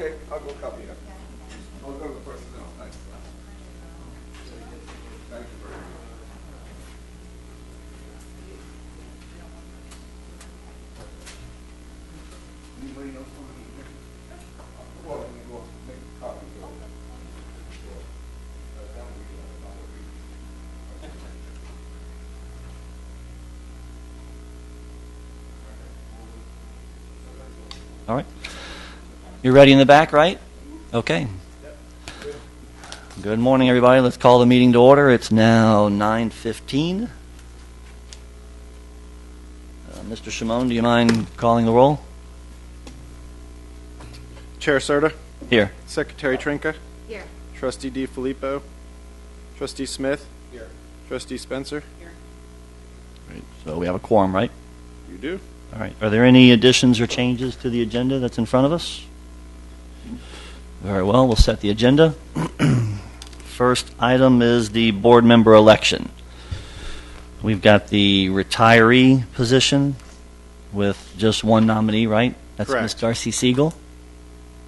Okay, I'll go copy that. I'll go to the personnel. Thanks. Thank you very much. Anybody else want to? Well, let me go make a copy. All right. You're ready in the back, right? Okay. Good morning, everybody. Let's call the meeting to order. It's now 9:15. Mr. Shimon, do you mind calling the roll? Chair Serta. Here. Secretary Trinka. Here. Trustee DiFilippo. Trustee Smith. Here. Trustee Spencer. Here. Great. So we have a quorum, right? You do. All right. Are there any additions or changes to the agenda that's in front of us? Very well. We'll set the agenda. First item is the board member election. We've got the retiree position with just one nominee, right? That's Correct. Ms. Darcy Siegel,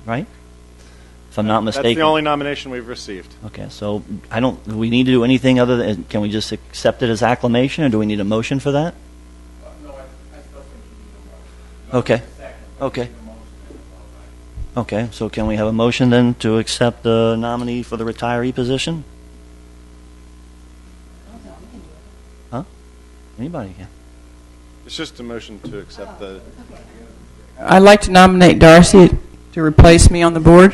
right? If I'm not mistaken. That's the only nomination we've received. Okay, so do we need to do anything other than, can we just accept it as acclamation, or do we need a motion for that? No, I still think you need a motion. Okay. Okay. Okay, so can we have a motion then to accept the nominee for the retiree position? Huh? Anybody can. It's just a motion to accept the. I'd like to nominate Darcy to replace me on the board.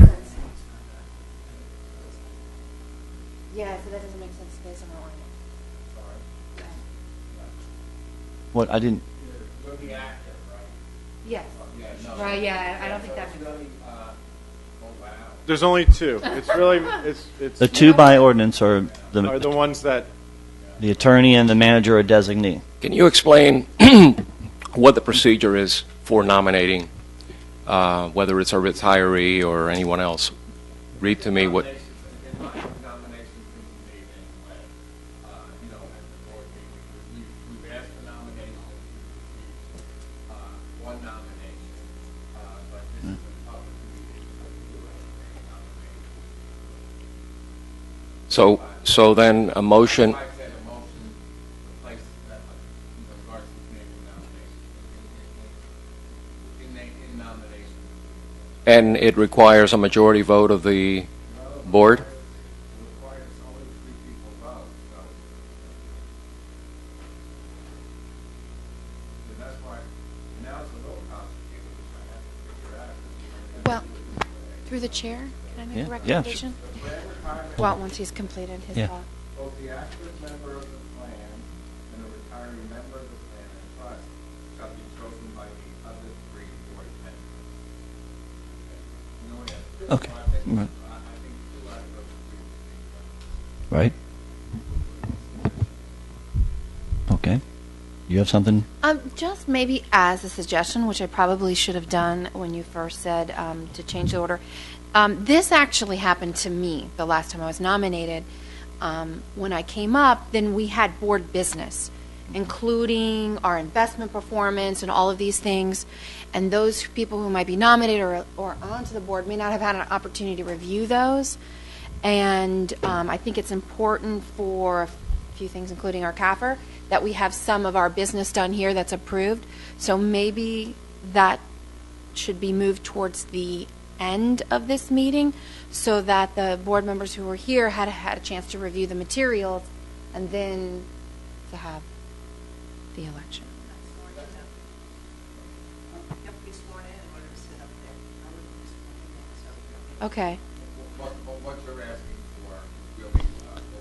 Yeah, so that doesn't make sense based on our ordinance. What, I didn't, You're the actor, right? Yes. Yeah, no. Right, yeah, I don't think that makes sense. Oh, wow. There's only two. It's really it's the two by ordinance are are the ones that. the attorney and the manager or designee. Can you explain what the procedure is for nominating, whether it's a retiree or anyone else? Read to me what. Nominations can be made anyway. You know, at the board meeting, we've asked for nominations. One nomination, but this is an opportunity to do a nomination. So then a motion. I said a motion to place that, Darcy's name in nomination. And it requires a majority vote of the board? It requires only 3 people vote, so that's why now it's a little complicated, which I have to figure out. Well, through the chair, can I make Yeah, a yeah, recommendation? Well, once he's completed his Yeah. thought. Both the active member of the plan and the retiring member of the plan and trust shall be chosen by the other 3 board members. You know, yeah. Okay. I think Right. 2 out of those 3 would be Right? Okay. You have something? Just maybe as a suggestion, which I probably should have done when you first said to change the order. This actually happened to me the last time I was nominated. When I came up, then we had board business, including our investment performance and all of these things. And those people who might be nominated or onto the board may not have had an opportunity to review those. And I think it's important for a few things, including our CAFR, that we have some of our business done here that's approved. So maybe that should be moved towards the end of this meeting so that the board members who were here had a chance to review the materials and then to have the election. Okay. What you're asking for will be a motion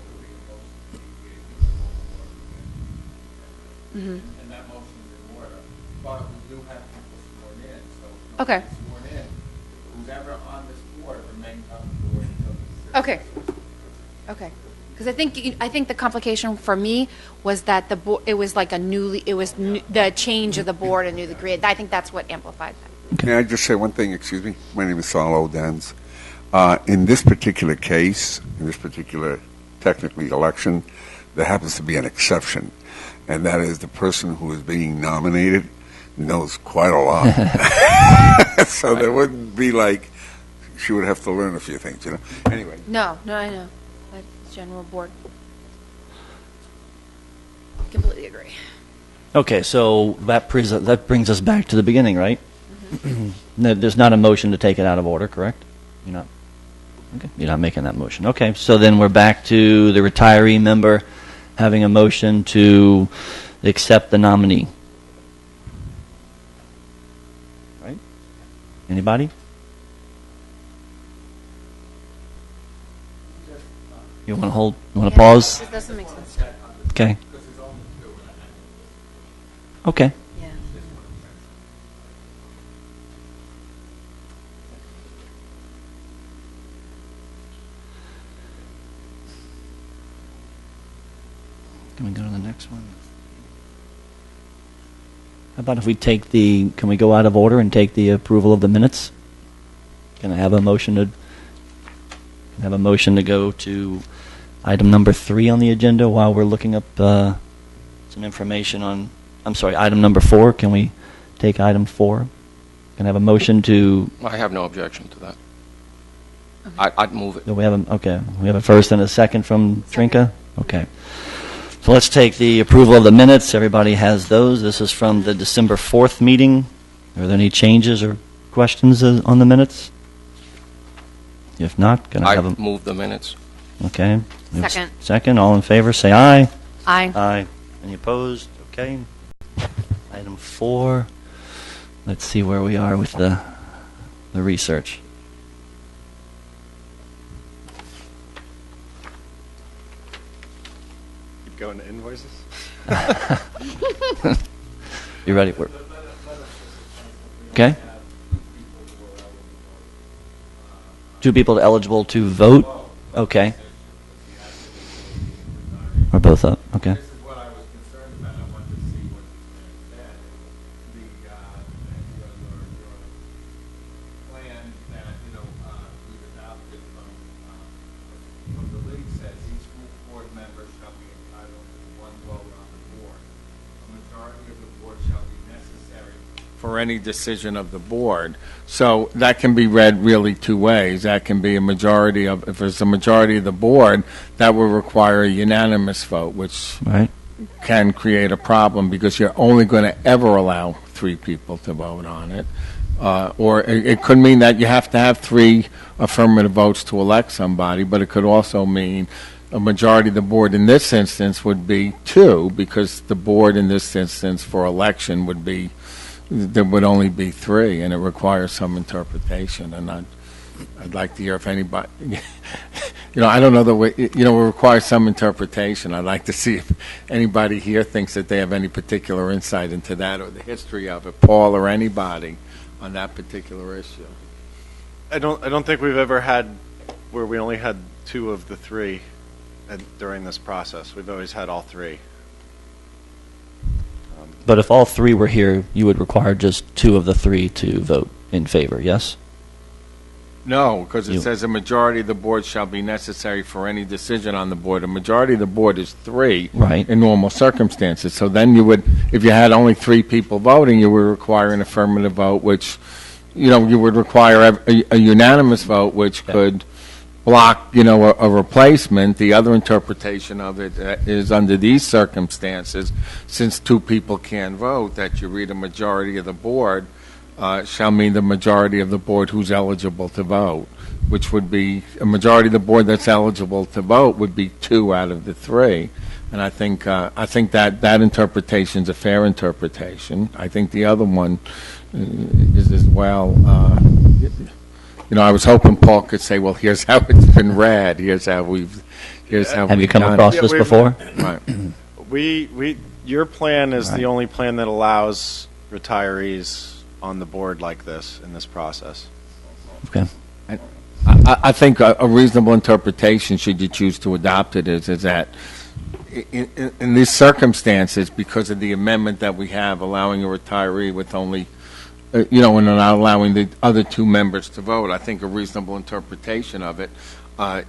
to Mm-hmm. and that motion is in order. But we do have people sworn in, so Okay. sworn in. Whoever on this board remains on the board until the 6th. Okay. Okay. Because I think the complication for me was that it was like the change of the board and newly created. I think that's what amplified that. May I just say one thing? Excuse me. My name is Saul Odens. In this particular case, in this particular technically election, there happens to be an exception, and that is the person who is being nominated knows quite a lot. So there wouldn't be like she would have to learn a few things, you know. Anyway, No, I know. That's general board. Completely agree. Okay, so that brings us back to the beginning, right? No, there's not a motion to take it out of order, correct? You're not? Okay, you're not making that motion. Okay, so then we're back to the retiree member having a motion to accept the nominee. Right? Anybody? You want to hold? You want to pause? This doesn't make sense. Okay. Okay. Yeah. Can we go to the next one? How about if we take can we go out of order and take the approval of the minutes? Can I have a motion to go to item number 3 on the agenda while we're looking up some information on, I'm sorry, item number 4. Can we take item 4? Can I have a motion to, I have no objection to that. I'd move it. do we have we have a first and a second from Trinka? Okay. So let's take the approval of the minutes. Everybody has those. This is from the December 4th meeting. Are there any changes or questions on the minutes? If not, can I I have a... move the minutes. Okay. We have a Second. Second. All in favor, say aye. Aye. Aye. Any opposed? Okay. Item 4. Let's see where we are with the research. Keep going to invoices. You ready? Okay. 2 people eligible to vote? Okay. Or both up? Okay. This is what I was concerned about. I wanted to see what you said. Your plan that, we've adopted from the league says each school board member shall be entitled to 1 vote on the board. A majority of the board shall be necessary for any decision of the board. So that can be read really 2 ways. That can be a majority of, if it's a majority of the board, that will require a unanimous vote, which Right. can create a problem because you're only going to ever allow 3 people to vote on it. Or it could mean that you have to have 3 affirmative votes to elect somebody, but it could also mean a majority of the board in this instance would be 2, because the board in this instance for election would be, there would only be 3, and it requires some interpretation. And I'd like to hear if anybody, I don't know the way, it requires some interpretation. I'd like to see if anybody here thinks that they have any particular insight into that or the history of it, Paul or anybody, on that particular issue. I don't think we've ever had where we only had 2 of the 3 during this process. We've always had all 3. But if all 3 were here, you would require just 2 of the 3 to vote in favor, yes? No, because it You- says a majority of the board shall be necessary for any decision on the board. A majority of the board is 3 Right. in normal circumstances. So then you would, if you had only 3 people voting, you would require an affirmative vote, which, you would require a unanimous vote, which Okay. could block, a replacement. The other interpretation of it is under these circumstances, since 2 people can't vote, that you read a majority of the board shall mean the majority of the board who's eligible to vote, which would be a majority of the board that's eligible to vote would be 2 out of the 3. And I think that interpretation is a fair interpretation. I think the other one is as well. I was hoping Paul could say, "Well, here's how it's been read. Here's how we've Have you we've come done it." across Yeah, this we've- before? Right. Your plan is Right. the only plan that allows retirees on the board like this in this process. Okay. I think a reasonable interpretation, should you choose to adopt it, is that in these circumstances, because of the amendment that we have allowing a retiree with only, and not allowing the other 2 members to vote, I think a reasonable interpretation of it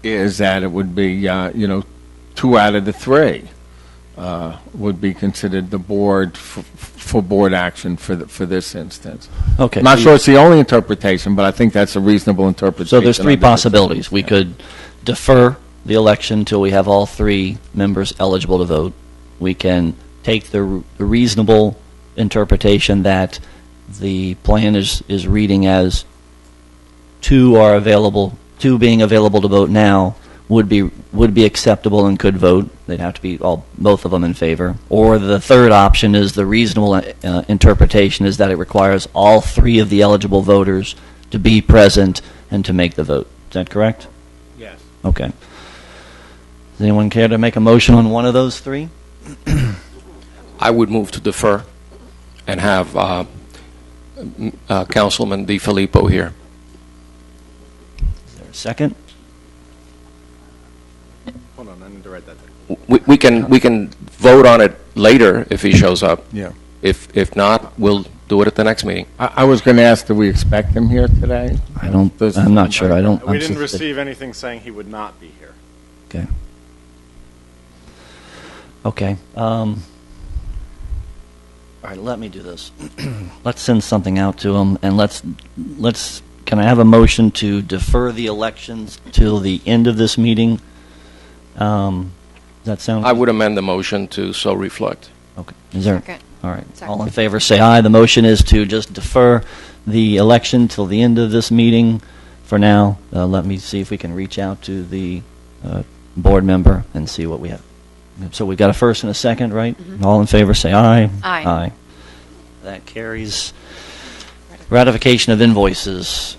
is that it would be, 2 out of the 3. would be considered the board for board action for this instance. Okay. I'm not sure it's the only interpretation, but I think that's a reasonable interpretation. So there's three under this possibilities. We circumstance. could defer the election until we have all three members eligible to vote. We can take the reasonable interpretation that the plan is reading as two being available to vote now would be acceptable and could vote. They'd have to be both of them in favor. Or the third option is the reasonable interpretation is that it requires all three of the eligible voters to be present and to make the vote. Is that correct? Yes. Okay. Does anyone care to make a motion on one of those three? I would move to defer and have Councilman DiFilippo here. Is there a second? Hold on, I need to write that down. We can vote on it later if he shows up. Yeah. If not, we'll do it at the next meeting. I was going to ask, do we expect him here today? I'm not sure. We I'm didn't sus- receive anything saying he would not be here. Okay. Okay. All right, let me do this. Let's send something out to him, and let's. Can I have a motion to defer the elections till the end of this meeting? Does that sound? I would amend the motion to so reflect. Okay. Is there? Second. All right. Second. All in favor, say aye. The motion is to just defer the election till the end of this meeting. For now, let me see if we can reach out to the board member and see what we have. So we've got a first and a second, right? All in favor, say aye. Aye. Aye. That carries. Ratification of invoices.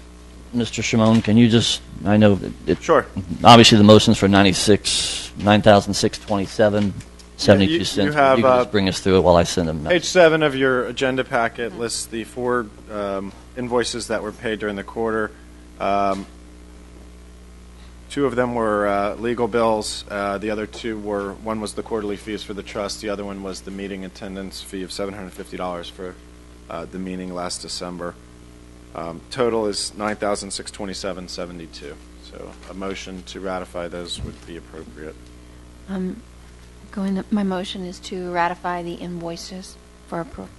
Mr. Shimon, can you just, I know, Sure. obviously the motion's for 9,627, 72 cents. you have, You can just bring us through it while I send them. Page 7 of your agenda packet lists the 4 invoices that were paid during the quarter. 2 of them were legal bills. The other 2 were, one was the quarterly fees for the trust. The other one was the meeting attendance fee of $750 for the meeting last December. Total is $9,627.72. So a motion to ratify those would be appropriate. My motion is to ratify the invoices for approval.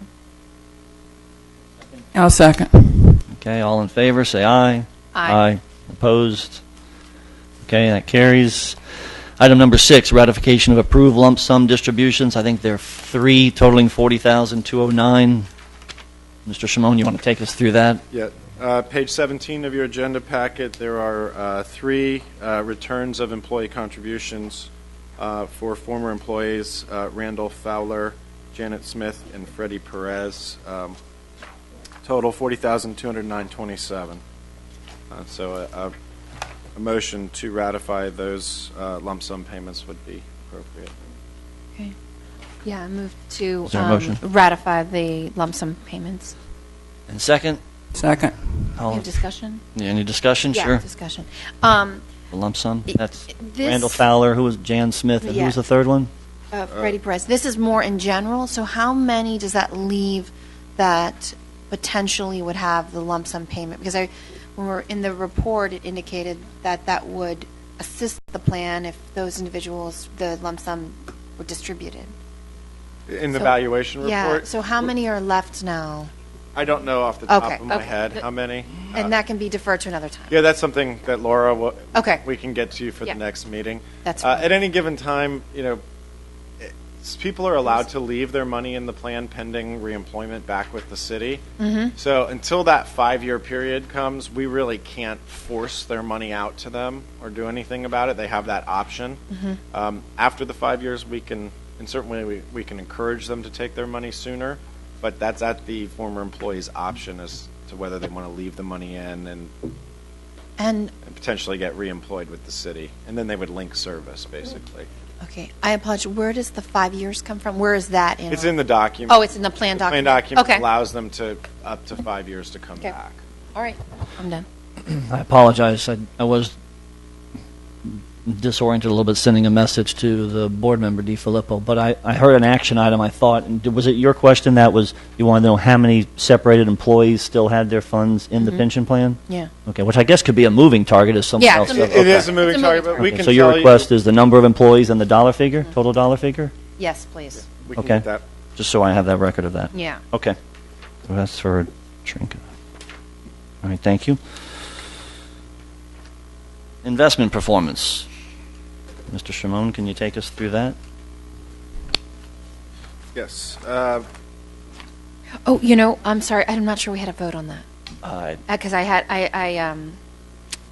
I'll second. Okay, all in favor, say aye. Aye. Opposed? Okay, that carries. Item number 6, ratification of approved lump sum distributions. I think there are 3 totaling $40,209. Mr. Shimon, you want to take us through that? Yeah. Page 17 of your agenda packet, there are 3 returns of employee contributions for former employees, Randall Fowler, Janet Smith, and Freddie Perez. Total $40,209.27. So a motion to ratify those lump sum payments would be appropriate. Okay. Yeah, I move to Is there a motion? ratify the lump sum payments. And second? Second. You All, have discussion? any discussion? Yeah, Sure. discussion. The lump sum? That's This- Randall Fowler, who was Jan Smith, and who Yeah. was the third one? Freddie Perez. This is more in general, so how many does that leave that potentially would have the lump sum payment? Because when we're in the report, it indicated that that would assist the plan if those individuals, the lump sum were distributed. In the So- valuation Yeah, report, so how many are left now? I don't know off the top Okay, of my okay. head how many. And that can be deferred to another time. Yeah, that's something that Laura, Okay. we can get to you for Yeah. the next meeting. That's fine. At any given time, people are allowed to leave their money in the plan pending reemployment back with the city. Mm-hmm. So until that 5-year period comes, we really can't force their money out to them or do anything about it. They have that option. Mm-hmm. After the 5 years, we can, and certainly we can encourage them to take their money sooner, but that's at the former employee's option as to whether they want to leave the money in and potentially get reemployed with the city. And then they would link service, basically. Okay, I apologize. Where does the 5 years come from? Where is that in? It's in the document. Oh, it's in the plan The plan document. document Okay. allows them to up to 5 years to come Okay. back. All right, I'm done. I apologize. I was disoriented a little bit sending a message to the board member, DiFilippo, but I heard an action item, I thought. And was it your question that was, you wanted to know how many separated employees still had their funds in the pension plan? Yeah. Okay, which I guess could be a moving target if someone Yeah, else. it's a It is a moving It's a target, moving but we Okay, can so your tell request is the number of employees and the dollar figure, total dollar figure? Yes, please. We can Okay. get that. Just so I have that record of that. Yeah. Okay. So that's for Trinka. All right, thank you. Investment performance. Mr. Shimon, can you take us through that? Yes. Oh, I'm sorry. I'm not sure we had a vote on that. Because I had I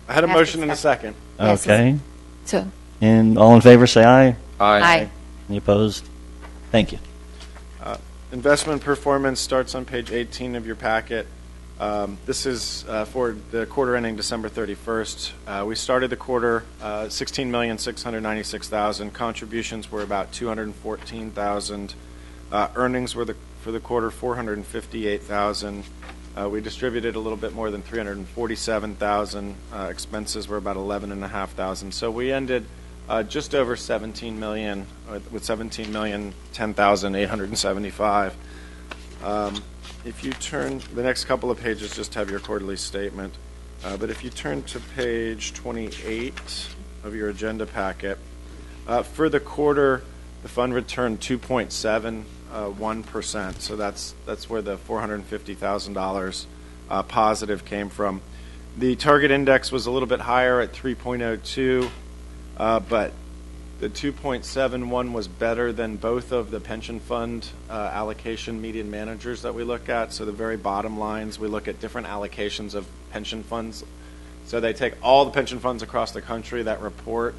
had a Ask motion and a discussion. second. Yes, Okay. so. And all in favor, say aye. Aye. Any opposed? Thank you. Investment performance starts on page 18 of your packet. This is for the quarter ending December 31st. We started the quarter $16,696,000. Contributions were about $214,000. Earnings were for the quarter $458,000. We distributed a little bit more than $347,000. Expenses were about $11,500. So we ended just over $17 million, with $17,010,875. If you turn, the next couple of pages just have your quarterly statement. But if you turn to page 28 of your agenda packet, for the quarter, the fund returned 2.71%. So that's where the $450,000 positive came from. The target index was a little bit higher at 3.02. But the 2.71 was better than both of the pension fund allocation median managers that we look at. So the very bottom lines, we look at different allocations of pension funds. So they take all the pension funds across the country that report,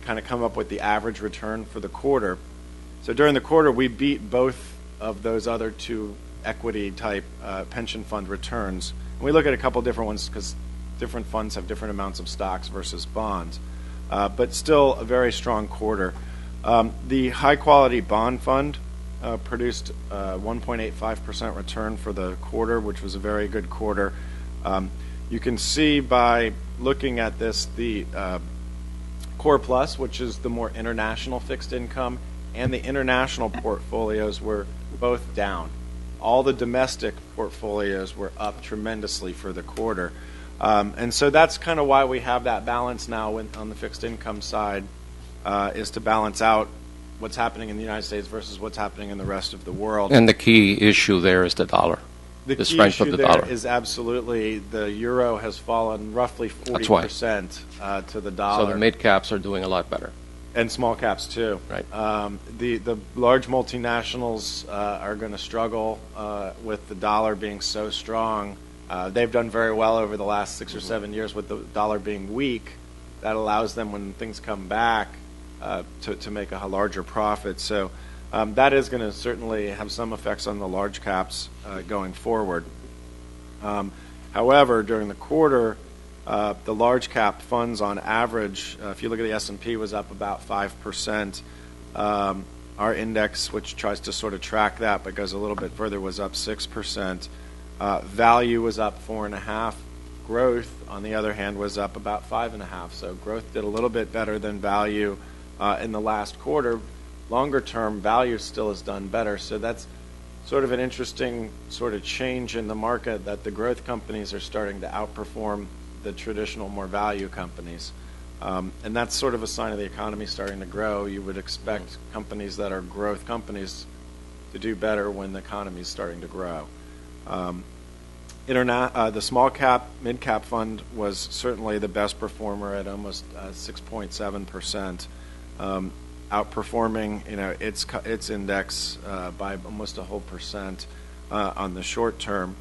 kind of come up with the average return for the quarter. So during the quarter, we beat both of those other two equity type pension fund returns. And we look at a couple different ones because different funds have different amounts of stocks versus bonds. But still a very strong quarter. The high-quality bond fund produced 1.85% return for the quarter, which was a very good quarter. You can see by looking at this, the Core Plus, which is the more international fixed income, and the international portfolios were both down. All the domestic portfolios were up tremendously for the quarter. And so that's kind of why we have that balance now on the fixed income side, is to balance out what's happening in the United States versus what's happening in the rest of the world. And the key issue there is the dollar. The key strength of issue the there dollar. is absolutely the euro has fallen roughly 40% to the dollar. So the mid caps are doing a lot better. And small caps too. Right. The large multinationals are going to struggle with the dollar being so strong. They've done very well over the last 6 or 7 years with the dollar being weak. That allows them, when things come back, to make a larger profit. So that is going to certainly have some effects on the large caps going forward. However, during the quarter, the large cap funds on average, if you look at the S&P, was up about 5%. Our index, which tries to sort of track that but goes a little bit further, was up 6%. Value was up 4.5%. Growth, on the other hand, was up about 5.5%. So growth did a little bit better than value in the last quarter. Longer term, value still has done better. So that's sort of an interesting sort of change in the market, that the growth companies are starting to outperform the traditional, more value companies. And that's sort of a sign of the economy starting to grow. You would expect companies that are growth companies to do better when the economy is starting to grow. The small cap, mid cap fund was certainly the best performer at almost 6.7%, outperforming its index by almost a whole percent on the short term.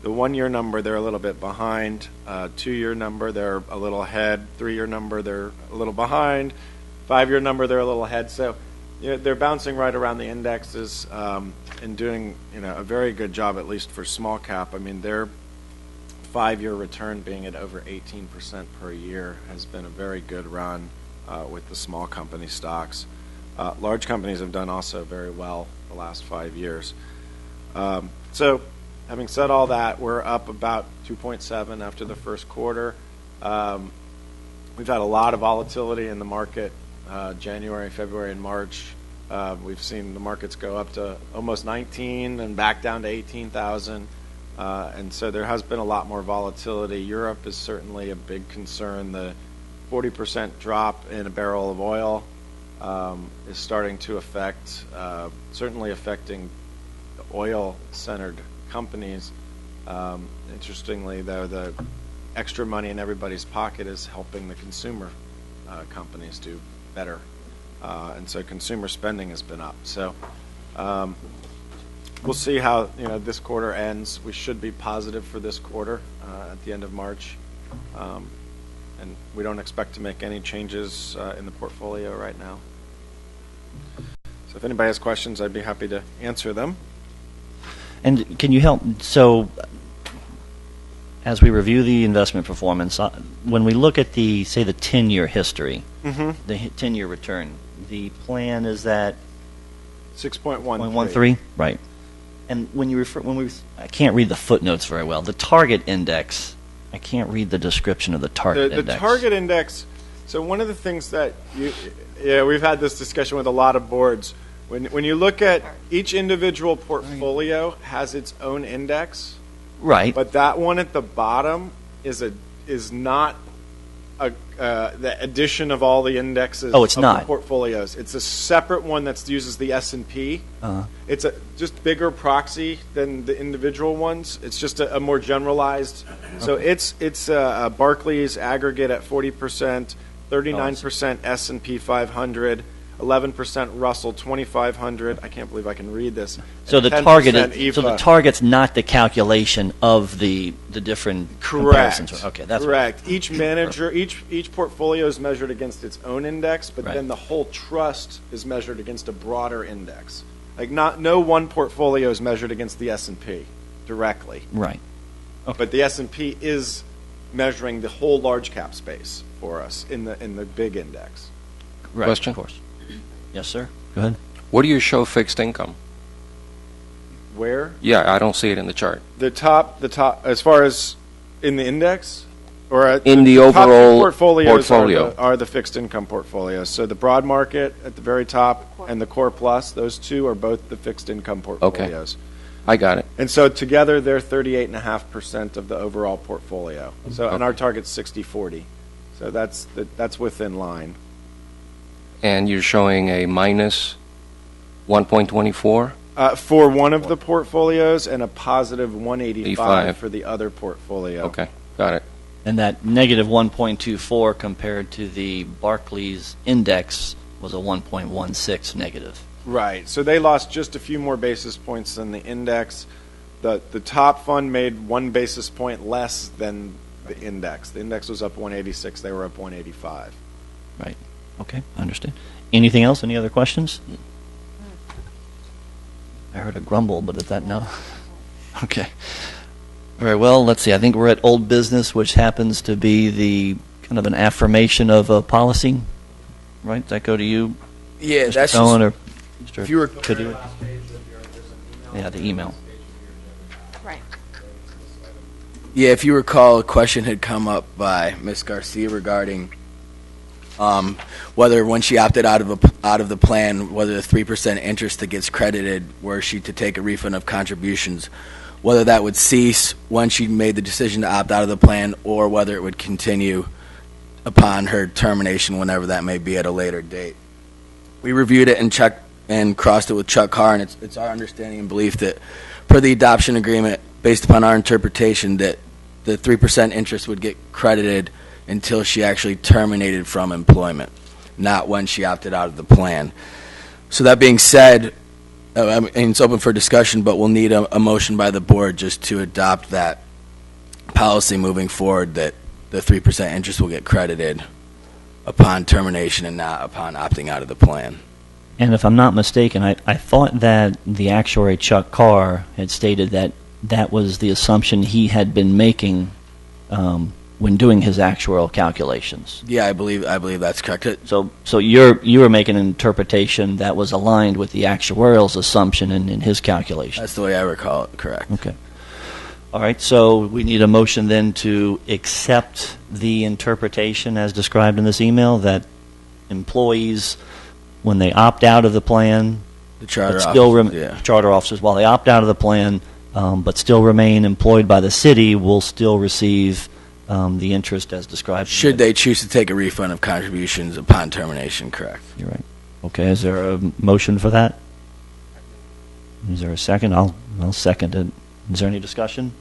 The 1 year number, they're a little bit behind. 2 year number, they're a little ahead. 3 year number, they're a little behind. 5 year number, they're a little ahead. So they're bouncing right around the indexes and doing a very good job, at least for small cap. I mean, their 5 year return being at over 18% per year has been a very good run with the small company stocks. Large companies have done also very well the last 5 years. So having said all that, we're up about 2.7 after the first quarter. We've had a lot of volatility in the market. January, February, and March. We've seen the markets go up to almost 19 and back down to 18,000. And so there has been a lot more volatility. Europe is certainly a big concern. The 40% drop in a barrel of oil is starting to affect, certainly affecting oil-centered companies. Interestingly, though, the extra money in everybody's pocket is helping the consumer companies do better. And so consumer spending has been up. So we'll see how this quarter ends. We should be positive for this quarter at the end of March. And we don't expect to make any changes in the portfolio right now. So if anybody has questions, I'd be happy to answer them. And can you help? So, as we review the investment performance, when we look at the 10-year history, the 10-year return, the plan is that 6.13. Right. And when you I can't read the footnotes very well. The target index, I can't read the description of the target index. The target index. So one of the things that we've had this discussion with a lot of boards. When you look at each individual portfolio has its own index, right? But that one at the bottom is not the addition of all the indexes. Oh, it's of not the portfolios. It's a separate one that uses the S&P. It's a just bigger proxy than the individual ones. It's just a more generalized. So it's Barclays aggregate at 40%, 39% S&P 500. 11% Russell 2500. I can't believe I can read this. So the 10% target EFA. so the target's not the calculation of the different comparisons. Okay, that's correct. Each manager, each portfolio is measured against its own index, but Right. then the whole trust is measured against a broader index. Like no one portfolio is measured against the S&P directly. right. But the S&P is measuring the whole large cap space for us in the big index. Right, Question? of course. Yes, sir. Go ahead. What do you show fixed income? Where? Yeah, I don't see it in the chart. The top, as far as in the index, or In the top two overall portfolios portfolio. are the fixed income portfolios. So the broad market at the very top and the core plus, those two are both the fixed income portfolios. I got it. And so together they're 38.5% of the overall portfolio. So and our target's 60-40. So that's within line. And you're showing a minus 1.24? For one of the portfolios and a positive 185 85. for the other portfolio. Okay, got it. And that negative 1.24 compared to the Barclays index was a 1.16 negative. Right. So they lost just a few more basis points than the index. The top fund made 1 basis point less than the index. The index was up 186. They were up 185. Right. Okay, I understand. Anything else? Any other questions? I heard a grumble, but is that no? Okay. All right, well, let's see. I think we're at old business, which happens to be the kind of an affirmation of a policy. Right? Does that go to you, Yeah, Mr. that's Cohen, just, or Mr. if you were Kadir? Yeah, the email. Right. yeah, if you recall, a question had come up by Ms. Garcia regarding whether when she opted out of the plan, whether the 3% interest that gets credited, were she to take a refund of contributions, whether that would cease when she made the decision to opt out of the plan, or whether it would continue upon her termination, whenever that may be at a later date. We reviewed it and crossed it with Chuck Carr, and it's our understanding and belief that per the adoption agreement, based upon our interpretation, that the 3% interest would get credited until she actually terminated from employment, not when she opted out of the plan. So that being said, and it's open for discussion, but we'll need a motion by the board just to adopt that policy moving forward, that the 3% interest will get credited upon termination and not upon opting out of the plan. And if I'm not mistaken, I thought that the actuary, Chuck Carr, had stated that that was the assumption he had been making when doing his actuarial calculations. Yeah, I believe that's correct. So you were making an interpretation that was aligned with the actuarial's assumption in his calculation. That's the way I recall it, correct. Okay. All right, so we need a motion then to accept the interpretation as described in this email, that employees, when they opt out of the plan, The charter but still officers, yeah. charter officers, while they opt out of the plan, but still remain employed by the city, will still receive the interest as described. Should they choose to take a refund of contributions upon termination, correct. You're right. Okay, is there a motion for that? Is there a second? I'll second it. Is there any discussion?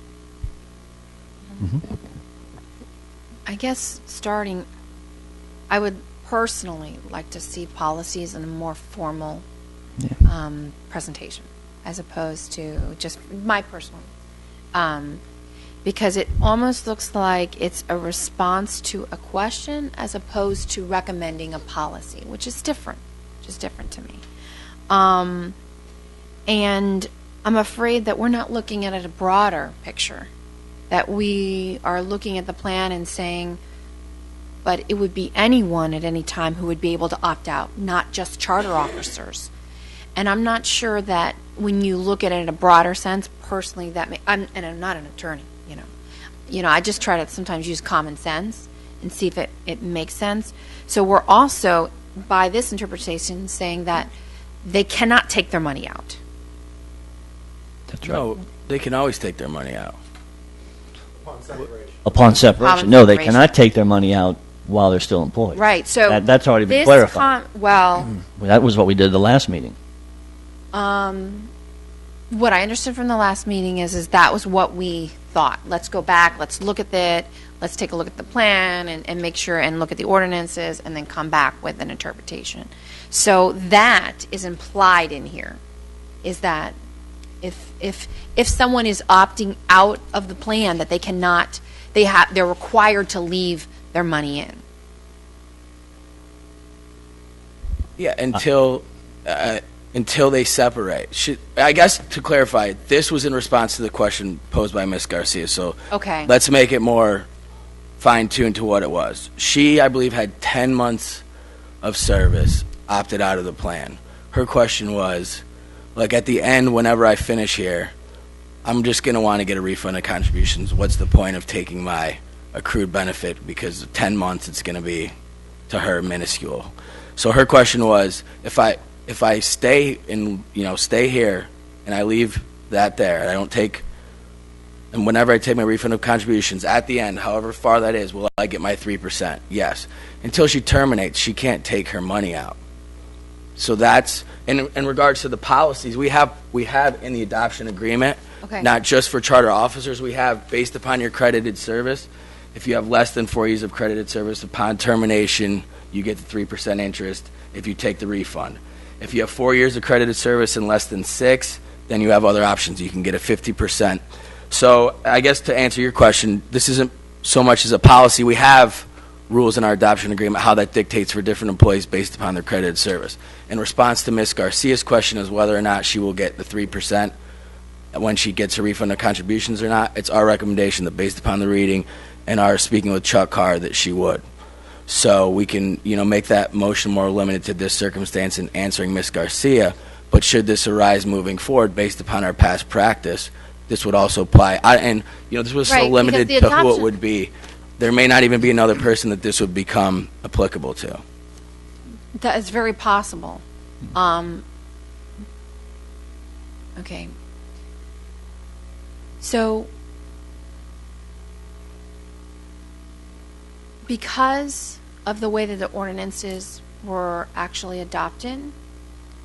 I guess starting, I would personally like to see policies in a more formal presentation, as opposed to just my personal, because it almost looks like it's a response to a question as opposed to recommending a policy, which is different to me. And I'm afraid that we're not looking at a broader picture, that we are looking at the plan and saying, but it would be anyone at any time who would be able to opt out, not just charter officers. And I'm not sure that when you look at it in a broader sense, personally, and I'm not an attorney, I just try to sometimes use common sense and see if it makes sense. So we're also, by this interpretation, saying that they cannot take their money out. That's right. No, they can always take their money out. Upon separation. No, they cannot take their money out while they're still employed. Right. So that's already been clarified. Well, that was what we did the last meeting. what I understood from the last meeting is that was what we thought. Let's go back, let's look at it, let's take a look at the plan and make sure and look at the ordinances and then come back with an interpretation. So that is implied in here, is that if someone is opting out of the plan, that they cannot, they're required to leave their money in. Yeah, until they separate. I guess to clarify, this was in response to the question posed by Ms. Garcia. So Okay. let's make it more fine-tuned to what it was. She, I believe, had 10 months of service, opted out of the plan. Her question was, like, at the end, whenever I finish here, I'm just going to want to get a refund of contributions. What's the point of taking my accrued benefit? Because 10 months, it's going to be, to her, minuscule. So her question was, if I stay here and I leave that there, and I don't take, and whenever I take my refund of contributions, at the end, however far that is, will I get my 3%? Yes. Until she terminates, she can't take her money out. So that's, in regards to the policies, we have in the adoption agreement, Okay. not just for charter officers, we have, based upon your credited service, if you have less than 4 years of credited service, upon termination, you get the 3% interest if you take the refund. If you have 4 years of credited service and less than 6, then you have other options. You can get a 50%. So I guess to answer your question, this isn't so much as a policy. We have rules in our adoption agreement, how that dictates for different employees based upon their credited service. In response to Ms. Garcia's question is whether or not she will get the 3% when she gets a refund of contributions or not, it's our recommendation that based upon the reading and our speaking with Chuck Carr that she would. So we can, make that motion more limited to this circumstance in answering Ms. Garcia. But should this arise moving forward, based upon our past practice, this would also apply. This was Right, so limited because the to who it adoption- would be. There may not even be another person that this would become applicable to. That is very possible. Okay. So, because of the way that the ordinances were actually adopted,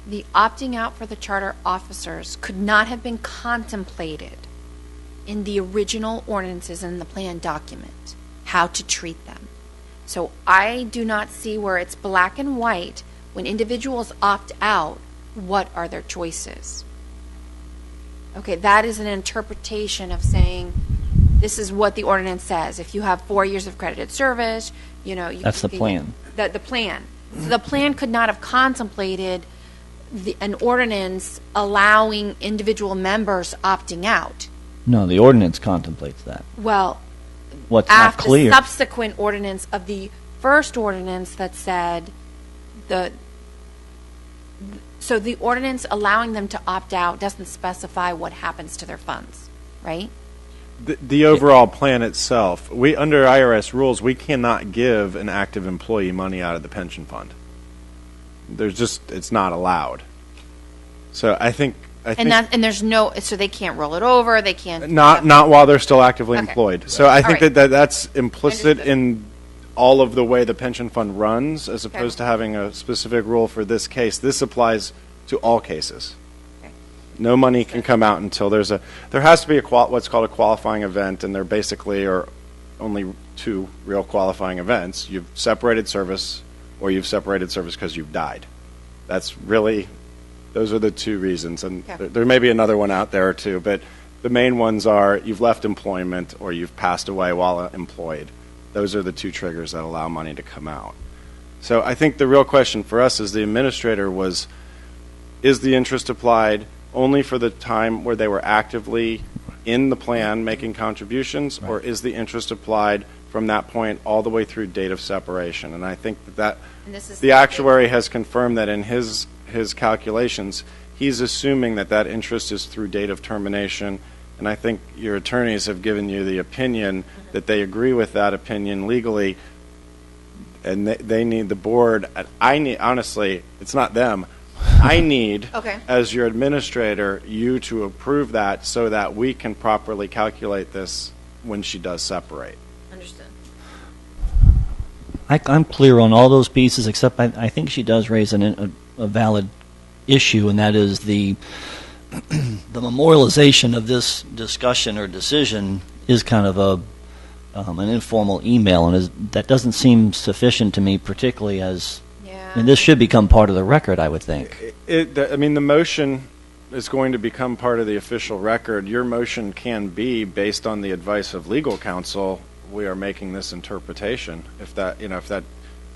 the opting out for the charter officers could not have been contemplated in the original ordinances in the plan document, how to treat them. So I do not see where it's black and white when individuals opt out, what are their choices? Okay, that is an interpretation of saying, this is what the ordinance says. If you have 4 years of credited service, That's the plan. The plan. So the plan could not have contemplated an ordinance allowing individual members opting out. No, the ordinance contemplates that. Well, What's not after clear. the subsequent ordinance of the first ordinance that said so the ordinance allowing them to opt out doesn't specify what happens to their funds, right? The overall plan itself, under IRS rules, we cannot give an active employee money out of the pension fund. It's not allowed. So I think And there's no, so they can't roll it over, they can't. not while they're still actively Okay. employed. So I think All right. that's implicit Understood. all of the way the pension fund runs, as opposed to having a specific rule for this case. This applies to all cases. Okay. No money can come out until there has to be what's called a qualifying event, and there basically are only two real qualifying events. You've separated service, or you've separated service because you've died. Those are the two reasons. And Okay. there may be another one out there too, but the main ones are you've left employment or you've passed away while employed. Those are the two triggers that allow money to come out. So I think the real question for us as the administrator was, is the interest applied only for the time where they were actively in the plan making contributions, or is the interest applied from that point all the way through date of separation? And I think that And this is the actuary has confirmed that in his calculations, he's assuming that interest is through date of termination. And I think your attorneys have given you the opinion that they agree with that opinion legally, and they need the board. Honestly, it's not them. I need, Okay. as your administrator, you to approve that so that we can properly calculate this when she does separate. Understood. I'm clear on all those pieces, except I think she does raise a valid issue, and that is the memorialization of this discussion or decision is kind of an informal email, and that doesn't seem sufficient to me, particularly as Yeah. this should become part of the record, I would think. The motion is going to become part of the official record. Your motion can be based on the advice of legal counsel. We are making this interpretation. If that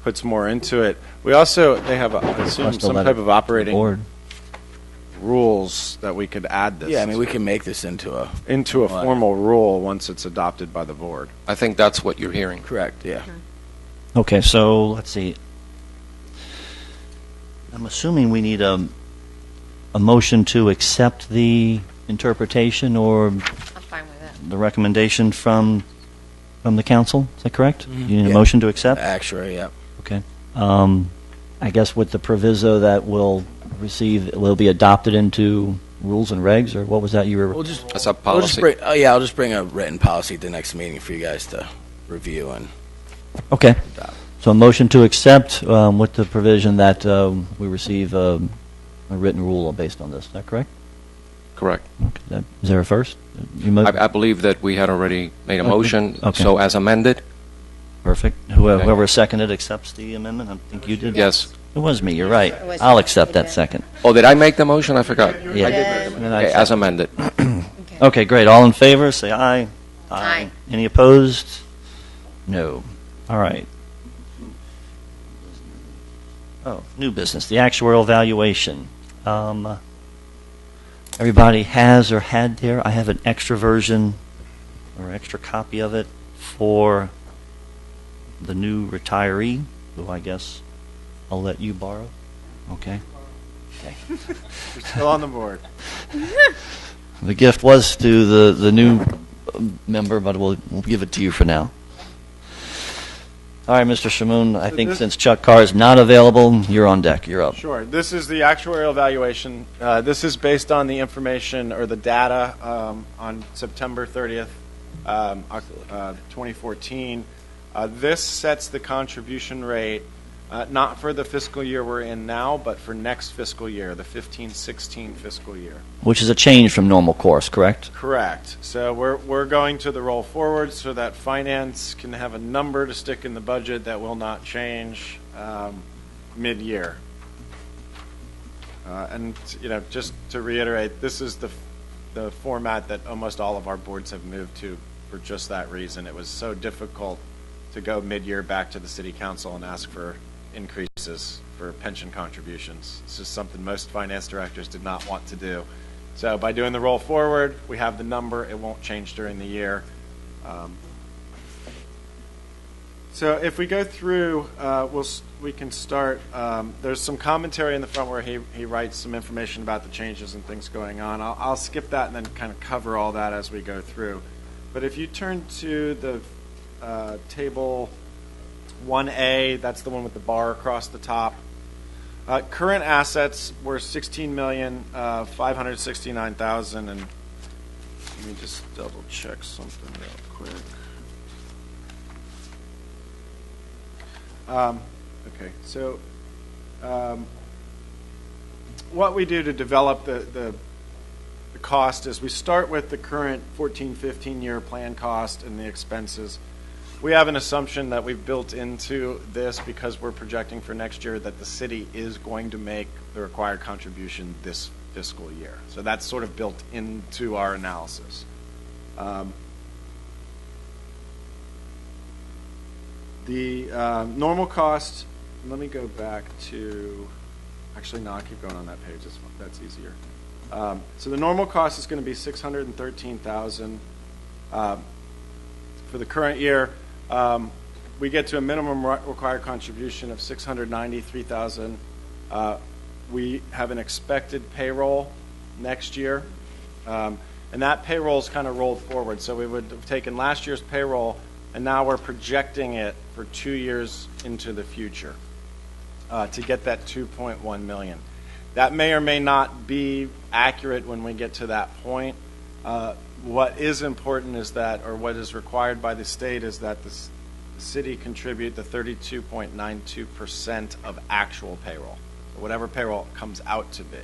puts more into it, they have I assume Must have some let type it of operating Board. rules that we could add this. Yeah, I mean, we can make this into a formal rule once it's adopted by the board. I think that's what you're hearing. correct. Yeah. Okay, so let's see. I'm assuming we need a motion to accept the interpretation or I'm fine with it. the recommendation from the council. Is that correct? You need a Yeah. motion to accept? Actuary, yeah. Okay. I guess with the proviso that will be adopted into rules and regs, or what was that you were? We'll just That's a We'll just policy. I'll just bring a written policy at the next meeting for you guys to review and Okay. adopt. So a motion to accept with the provision that we receive a written rule based on this. Is that correct? Correct. Okay. Is there a first? I believe that we had already made a motion, Okay. so as amended, Perfect. Whoever seconded acceped the amendment. I think you did. yes. It was me. You're right. It was I'll you. accept that Okay. second. Oh, did I make the motion? I forgot. Yeah. And And I Okay, as amended. Okay, great. All in favor, say aye. Aye. Any opposed? No. All right. Oh, new business, the actuarial valuation. Everybody has or had there. I have an extra version or extra copy of it for the new retiree, who I guess I'll let you borrow. Okay. You're still on the board. The gift was to the new member, but we'll give it to you for now. All right, Mr. Shamoon, I think since Chuck Carr is not available, you're on deck. You're up. Sure. This is the actuarial valuation. This is based on the information or the data on September 30th, 2014. This sets the contribution rate not for the fiscal year we're in now, but for next fiscal year, the 15-16 fiscal year. Which is a change from normal course, correct? Correct. So we're going to the roll forward so that finance can have a number to stick in the budget that will not change mid-year. And just to reiterate, this is the format that almost all of our boards have moved to for just that reason. It was so difficult to go mid-year back to the city council and ask for increases for pension contributions. It's just something most finance directors did not want to do. So by doing the roll forward, we have the number. It won't change during the year. So if we go through, we can start. There's some commentary in the front where he writes some information about the changes and things going on. I'll skip that and then kind of cover all that as we go through. But if you turn to the table 1A, that's the one with the bar across the top. Current assets were $16,569,000, and let me just double check something real quick. Okay, so what we do to develop the cost is we start with the current 14-15 year plan cost and the expenses. We have an assumption that we've built into this because we're projecting for next year that the city is going to make the required contribution this fiscal year. So that's sort of built into our analysis. The normal cost, let me go back to, actually no, I'll keep going on that page, that's easier. So the normal cost is going to be $613,000 for the current year. We get to a minimum required contribution of $693,000. We have an expected payroll next year, and that payroll is kind of rolled forward. So we would have taken last year's payroll, and now we're projecting it for 2 years into the future to get that $2.1 million. That may or may not be accurate when we get to that point. What is important is that, or what is required by the state, is that the city contribute the 32.92% of actual payroll, or whatever payroll comes out to be.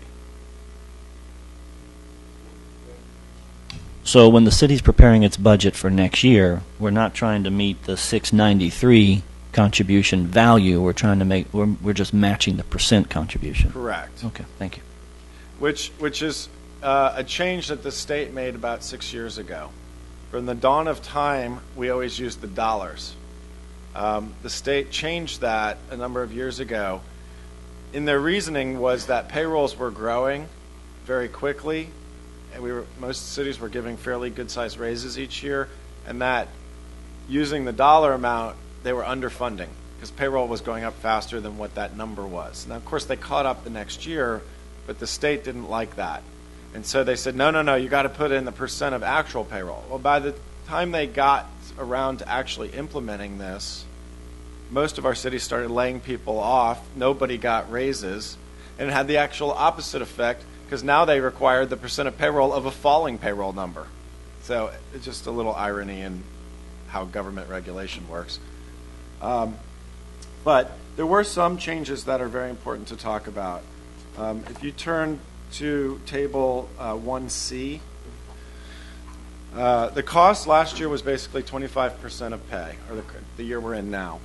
So when the city's preparing its budget for next year, we're not trying to meet the 693 contribution value. We're trying to make, we're just matching the percent contribution. Correct. Okay, thank you. Which is a change that the state made about 6 years ago. From the dawn of time, we always used the dollars. The state changed that a number of years ago. And their reasoning was that payrolls were growing very quickly, and most cities were giving fairly good-sized raises each year, and that using the dollar amount, they were underfunding because payroll was going up faster than what that number was. Now, of course, they caught up the next year, but the state didn't like that. And so they said, no, you got to put in the percent of actual payroll. Well, by the time they got around to actually implementing this, most of our cities started laying people off. Nobody got raises, and it had the actual opposite effect because now they required the percent of payroll of a falling payroll number. So it's just a little irony in how government regulation works. But there were some changes that are very important to talk about. If you turn to table 1C, the cost last year was basically 25% of pay, or the year we're in now.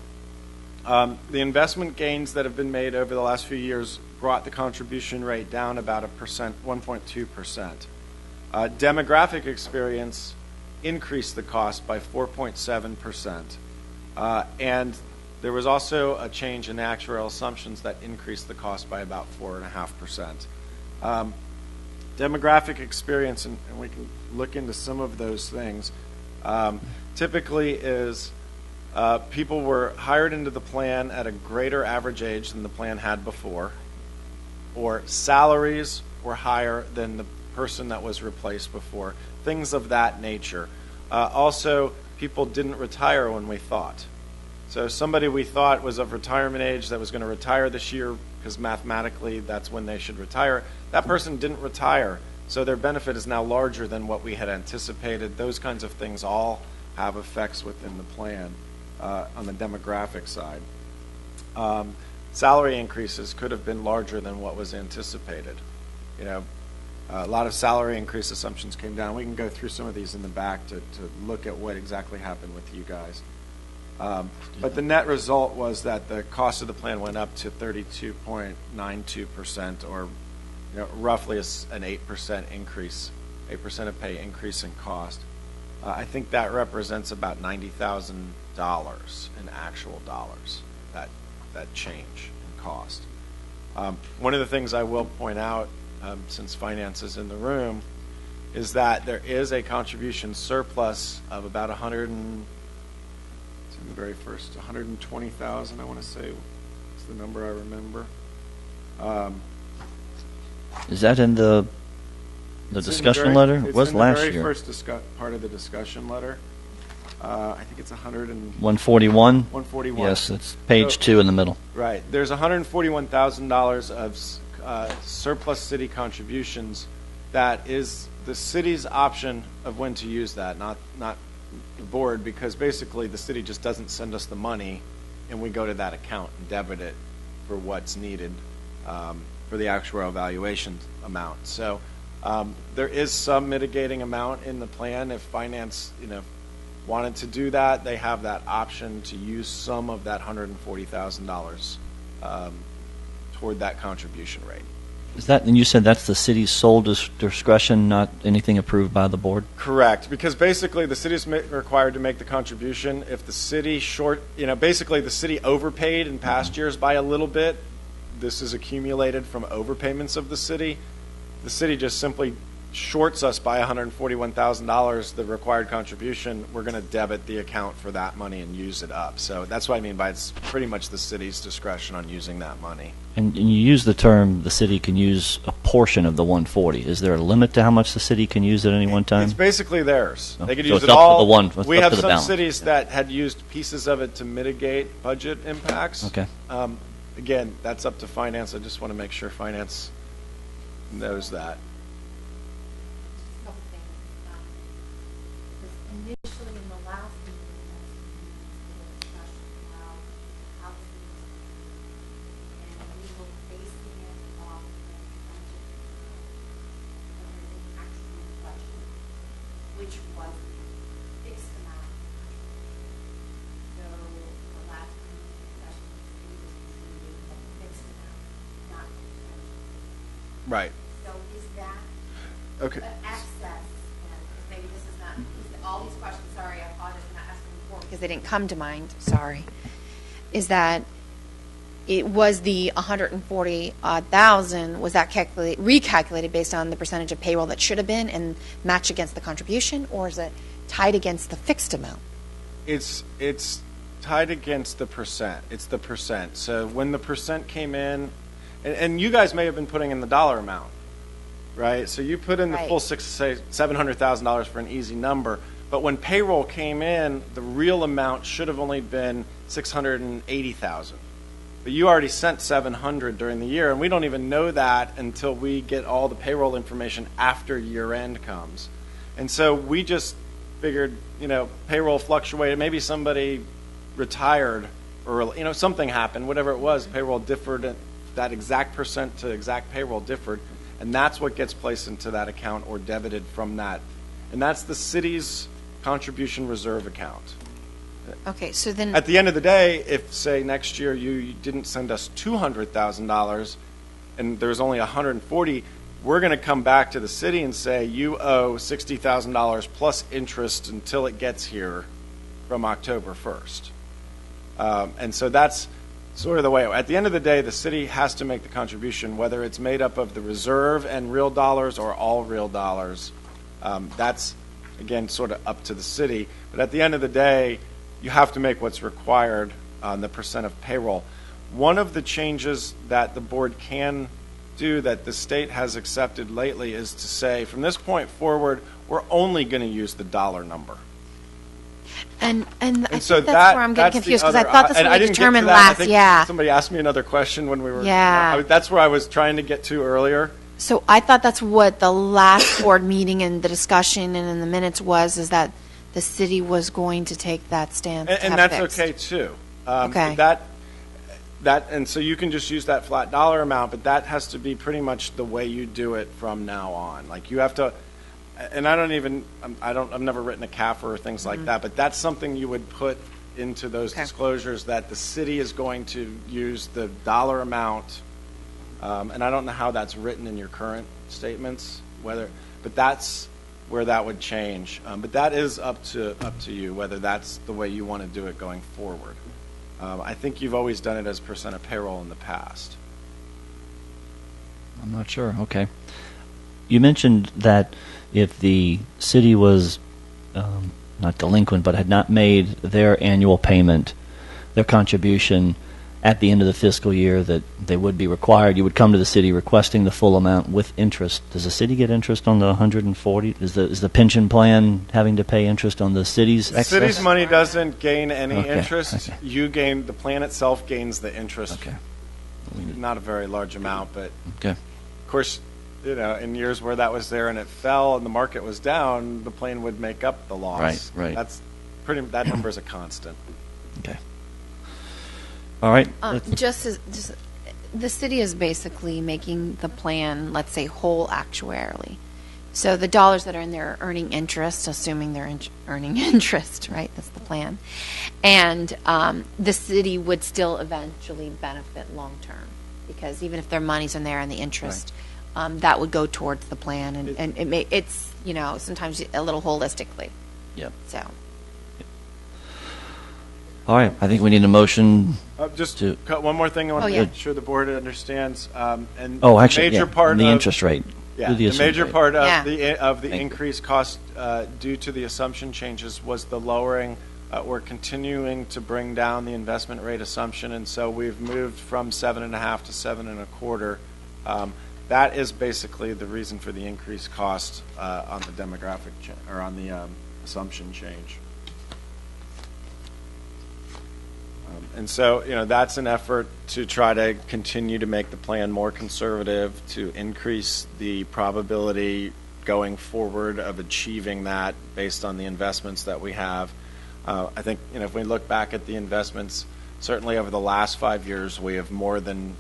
The investment gains that have been made over the last few years brought the contribution rate down about 1.2%. Demographic experience increased the cost by 4.7%. And there was also a change in actuarial assumptions that increased the cost by about 4.5%. Demographic experience, and we can look into some of those things, typically is people were hired into the plan at a greater average age than the plan had before, or salaries were higher than the person that was replaced before, things of that nature. Also, people didn't retire when we thought. So somebody we thought was of retirement age that was going to retire this year because mathematically that's when they should retire, that person didn't retire, so their benefit is now larger than what we had anticipated. Those kinds of things all have effects within the plan on the demographic side. Salary increases could have been larger than what was anticipated. You know, a lot of salary increase assumptions came down. We can go through some of these in the back to look at what exactly happened with you guys. But the net result was that the cost of the plan went up to 32.92%, or roughly an 8% increase, 8% of pay increase in cost. I think that represents about $90,000 in actual dollars, that change in cost. One of the things I will point out, since finance is in the room, is that there is a contribution surplus of about $120,000, I want to say, is the number I remember. Is that in the discussion letter? It was last year. It's in the very first part of the discussion letter. I think it's 141? 141. Yes, it's page 2 in the middle. Right. There's $141,000 of surplus city contributions. That is the city's option of when to use that, not the board, because basically the city just doesn't send us the money and we go to that account and debit it for what's needed for the actuarial valuation amount. So there is some mitigating amount in the plan. If finance, wanted to do that, they have that option to use some of that $140,000 toward that contribution rate. Is that, and you said that's the city's sole discretion, not anything approved by the board? Correct, because basically the city is required to make the contribution. If the city basically the city overpaid in past years by a little bit, this is accumulated from overpayments of the city. The city just simply shorts us by $141,000, the required contribution. We're going to debit the account for that money and use it up. So that's what I mean by it's pretty much the city's discretion on using that money. And you use the term the city can use a portion of the 140. Is there a limit to how much the city can use at any one time? It's basically theirs. Oh, They could so use it's it up to all. the one- it's We up have to the some balance. cities that had used pieces of it to mitigate budget impacts. Okay. Again, that's up to finance. I just want to make sure finance knows that. Couple things. Because initially in the last meeting, there was a discussion about how the city was doing, and we were basing it off of the budget. And there's an actual budget, which was a fixed amount. So the last meeting discussion, the city was contributing a fixed amount, not a percentage. Right. So is that Okay. access, and maybe this is not, all these questions, sorry, I apologize for not asking before, because they didn't come to mind, sorry, is that it was the 140,000, was that recalculated based on the percentage of payroll that should have been and match against the contribution, or is it tied against the fixed amount? It's tied against the percent. It's the percent. So when the percent came in, and you guys may have been putting in the dollar amount, right? So you put in the Right. full $700,000 for an easy number. But when payroll came in, the real amount should have only been $680,000. But you already sent $700 during the year, and we don't even know that until we get all the payroll information after year end comes. And so we just figured, payroll fluctuated. Maybe somebody retired or, something happened, whatever it was, payroll differed, that exact percent to exact payroll differed. And that's what gets placed into that account or debited from that. And that's the city's contribution reserve account. Okay, so then, At the end of the day, if, say, next year you didn't send us $200,000 and there's only $140,000, we're going to come back to the city and say, you owe $60,000 plus interest until it gets here from October 1st. And so that's sort of the way. At the end of the day, the city has to make the contribution, whether it's made up of the reserve and real dollars or all real dollars. That's, again, sort of up to the city. But at the end of the day, you have to make what's required on the percent of payroll. One of the changes that the board can do that the state has accepted lately is to say, from this point forward, we're only going to use the dollar number. and I think So that's where I'm getting that's the confused, because I other- thought this and I was didn't get to determined that. I last, think yeah. Somebody asked me another question when we were. Yeah. That's where I was trying to get to earlier. So I thought that's what the last board meeting and the discussion and in the minutes was, is that the city was going to take that stance. to And have that's fixed. okay too. Okay. And so you can just use that flat dollar amount, but that has to be pretty much the way you do it from now on. Like you have to, and I've never written a CAFR or things like that, but that's something you would put into those Okay. disclosures that the city is going to use the dollar amount. And I don't know how that's written in your current statements, but that's where that would change. But that is up to you, whether that's the way you want to do it going forward. I think you've always done it as percent of payroll in the past. I'm not sure. Okay. You mentioned that if the city was not delinquent, but had not made their annual payment, their contribution at the end of the fiscal year, that they would be required. You would come to the city requesting the full amount with interest. Does the city get interest on the 140? Is the pension plan having to pay interest on the city's The excess? city's money doesn't gain any Okay, interest. okay. The plan itself gains the interest. Okay. Not a very large amount, but Okay. of course, in years where that was there and it fell and the market was down, the plan would make up the loss. Right. That number is a constant. Okay. All right. Just the city is basically making the plan, let's say, whole actuarially. So the dollars that are in there are earning interest, assuming they're earning interest, right? That's the plan. And the city would still eventually benefit long term, because even if their money's in there and the interest, that would go towards the plan. And it's, sometimes a little holistically. Yep. So. All right. I think we need a motion. Just to- cut one more thing. I want Oh, to yeah. make sure the board understands. And Oh, actually, the major yeah, part on the of, interest rate. Yeah, Do the the assumed major rate. part of Yeah. the Thank you. increased cost due to the assumption changes was the lowering. We're continuing to bring down the investment rate assumption, and so we've moved from 7.5 to 7.25. That is basically the reason for the increased cost on the demographic or on the assumption change. And so, that's an effort to try to continue to make the plan more conservative, to increase the probability going forward of achieving that based on the investments that we have. I think, if we look back at the investments, certainly over the last 5 years, we have more than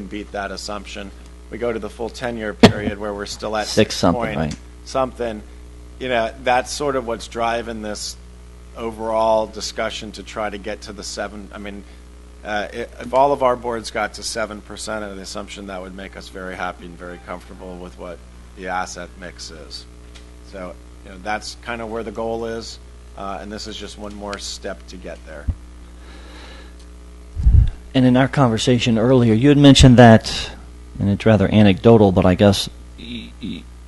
beat that assumption. We go to the full 10-year period where we're still at 6 something, point right? something. That's sort of what's driving this overall discussion to try to get to the 7. I mean, if all of our boards got to 7% of the assumption, that would make us very happy and very comfortable with what the asset mix is. So, that's kind of where the goal is, and this is just one more step to get there. And in our conversation earlier, you had mentioned that, and it's rather anecdotal, but I guess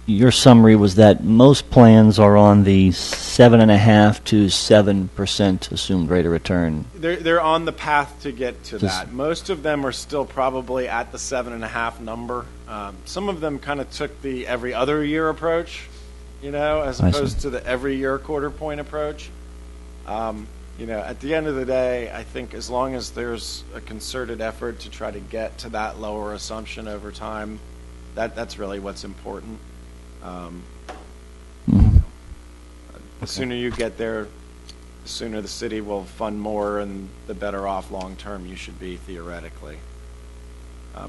your summary was that most plans are on the 7.5 to 7% assumed rate of return. They're on the path to get to Just- that. Most of them are still probably at the 7.5 number. Some of them kind of took the every other year approach, as I see. opposed to the every year quarter point approach. At the end of the day, I think as long as there's a concerted effort to try to get to that lower assumption over time, that's really what's important. The sooner you get there, the sooner the city will fund more, and the better off long term you should be theoretically.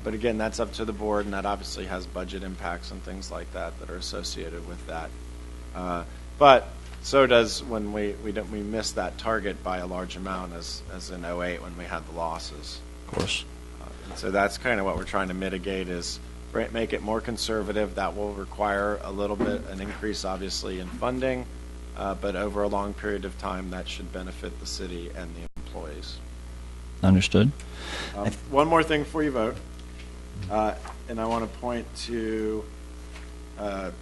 But again, that's up to the board, and that obviously has budget impacts and things like that that are associated with that. But so does when we miss that target by a large amount, as in 2008 when we had the losses. Of course. And so that's kind of what we're trying to mitigate, is make it more conservative. That will require a little bit an increase, obviously, in funding, but over a long period of time, that should benefit the city and the employees. Understood. One more thing before you vote, and I want to point to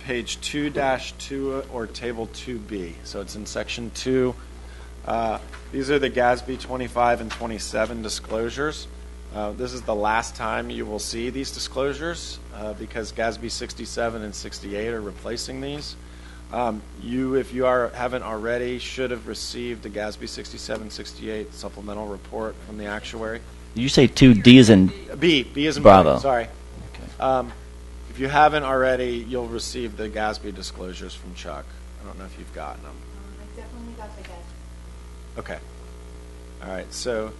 page 2-2 or table 2B. So it's in section 2. These are the GASB 25 and 27 disclosures. This is the last time you will see these disclosures because GASB 67 and 68 are replacing these. If you haven't already, should have received the GASB 67-68 supplemental report from the actuary. Did you say 2D as in B is in Bravo. Sorry. Okay. If you haven't already, you'll receive the GASB disclosures from Chuck. I don't know if you've gotten them. I definitely got the GASB. Okay. All right. So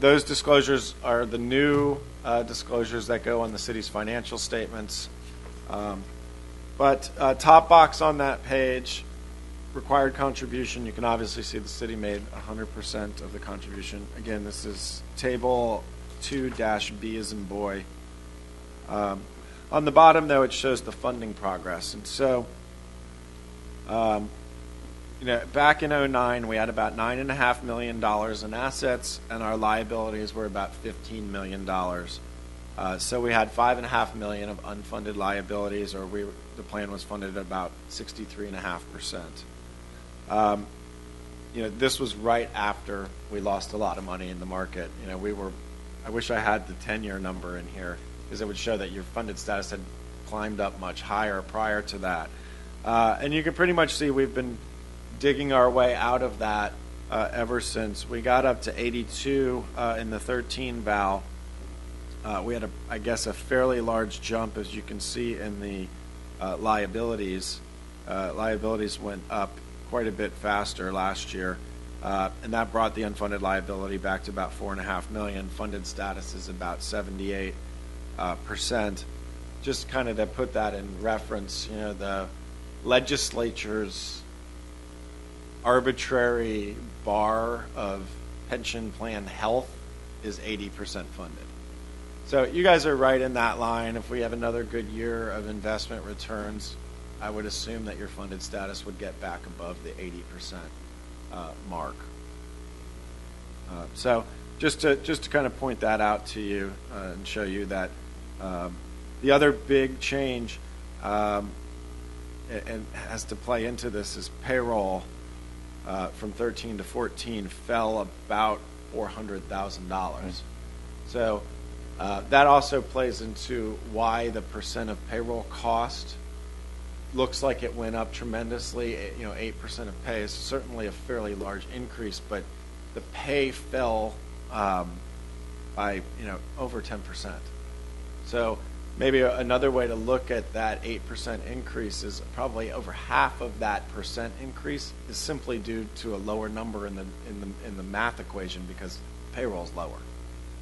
those disclosures are the new disclosures that go on the city's financial statements. But top box on that page, required contribution, you can obviously see the city made 100% of the contribution. Again, this is table 2-B as in boy. On the bottom, though, it shows the funding progress. And so, back in 2009, we had about $9.5 million in assets, and our liabilities were about $15 million. So we had $5.5 million of unfunded liabilities, or the plan was funded at about 63.5%. This was right after we lost a lot of money in the market. I wish I had the 10-year number in here, because it would show that your funded status had climbed up much higher prior to that. And you can pretty much see we've been digging our way out of that ever since. We got up to 82 in the 13 val. We had, a fairly large jump, as you can see in the liabilities. Liabilities went up quite a bit faster last year. and that brought the unfunded liability back to about $4.5 million. Funded status is about 78%. Just kind of to put that in reference, the legislature's arbitrary bar of pension plan health is 80% funded. So you guys are right in that line. If we have another good year of investment returns, I would assume that your funded status would get back above the 80% mark. So just to kind of point that out to you and show you that the other big change and has to play into this is payroll from 13 to 14 fell about $400,000. So that also plays into why the percent of payroll cost looks like it went up tremendously. 8% of pay is certainly a fairly large increase, but the pay fell by over 10%. So maybe another way to look at that 8% increase is probably over half of that percent increase is simply due to a lower number in the math equation because payroll is lower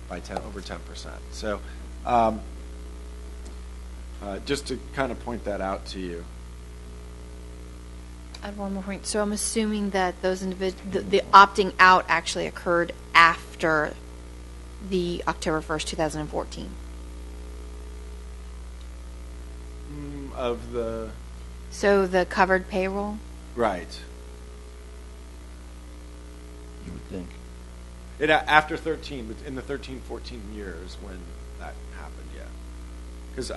by over 10%. So just to kind of point that out to you. I have one more point. So I'm assuming that those the opting out actually occurred after the October 1st, 2014. Of the... So the covered payroll? Right. You would think. After 13, in the 13-14 years when that happened, yeah. Because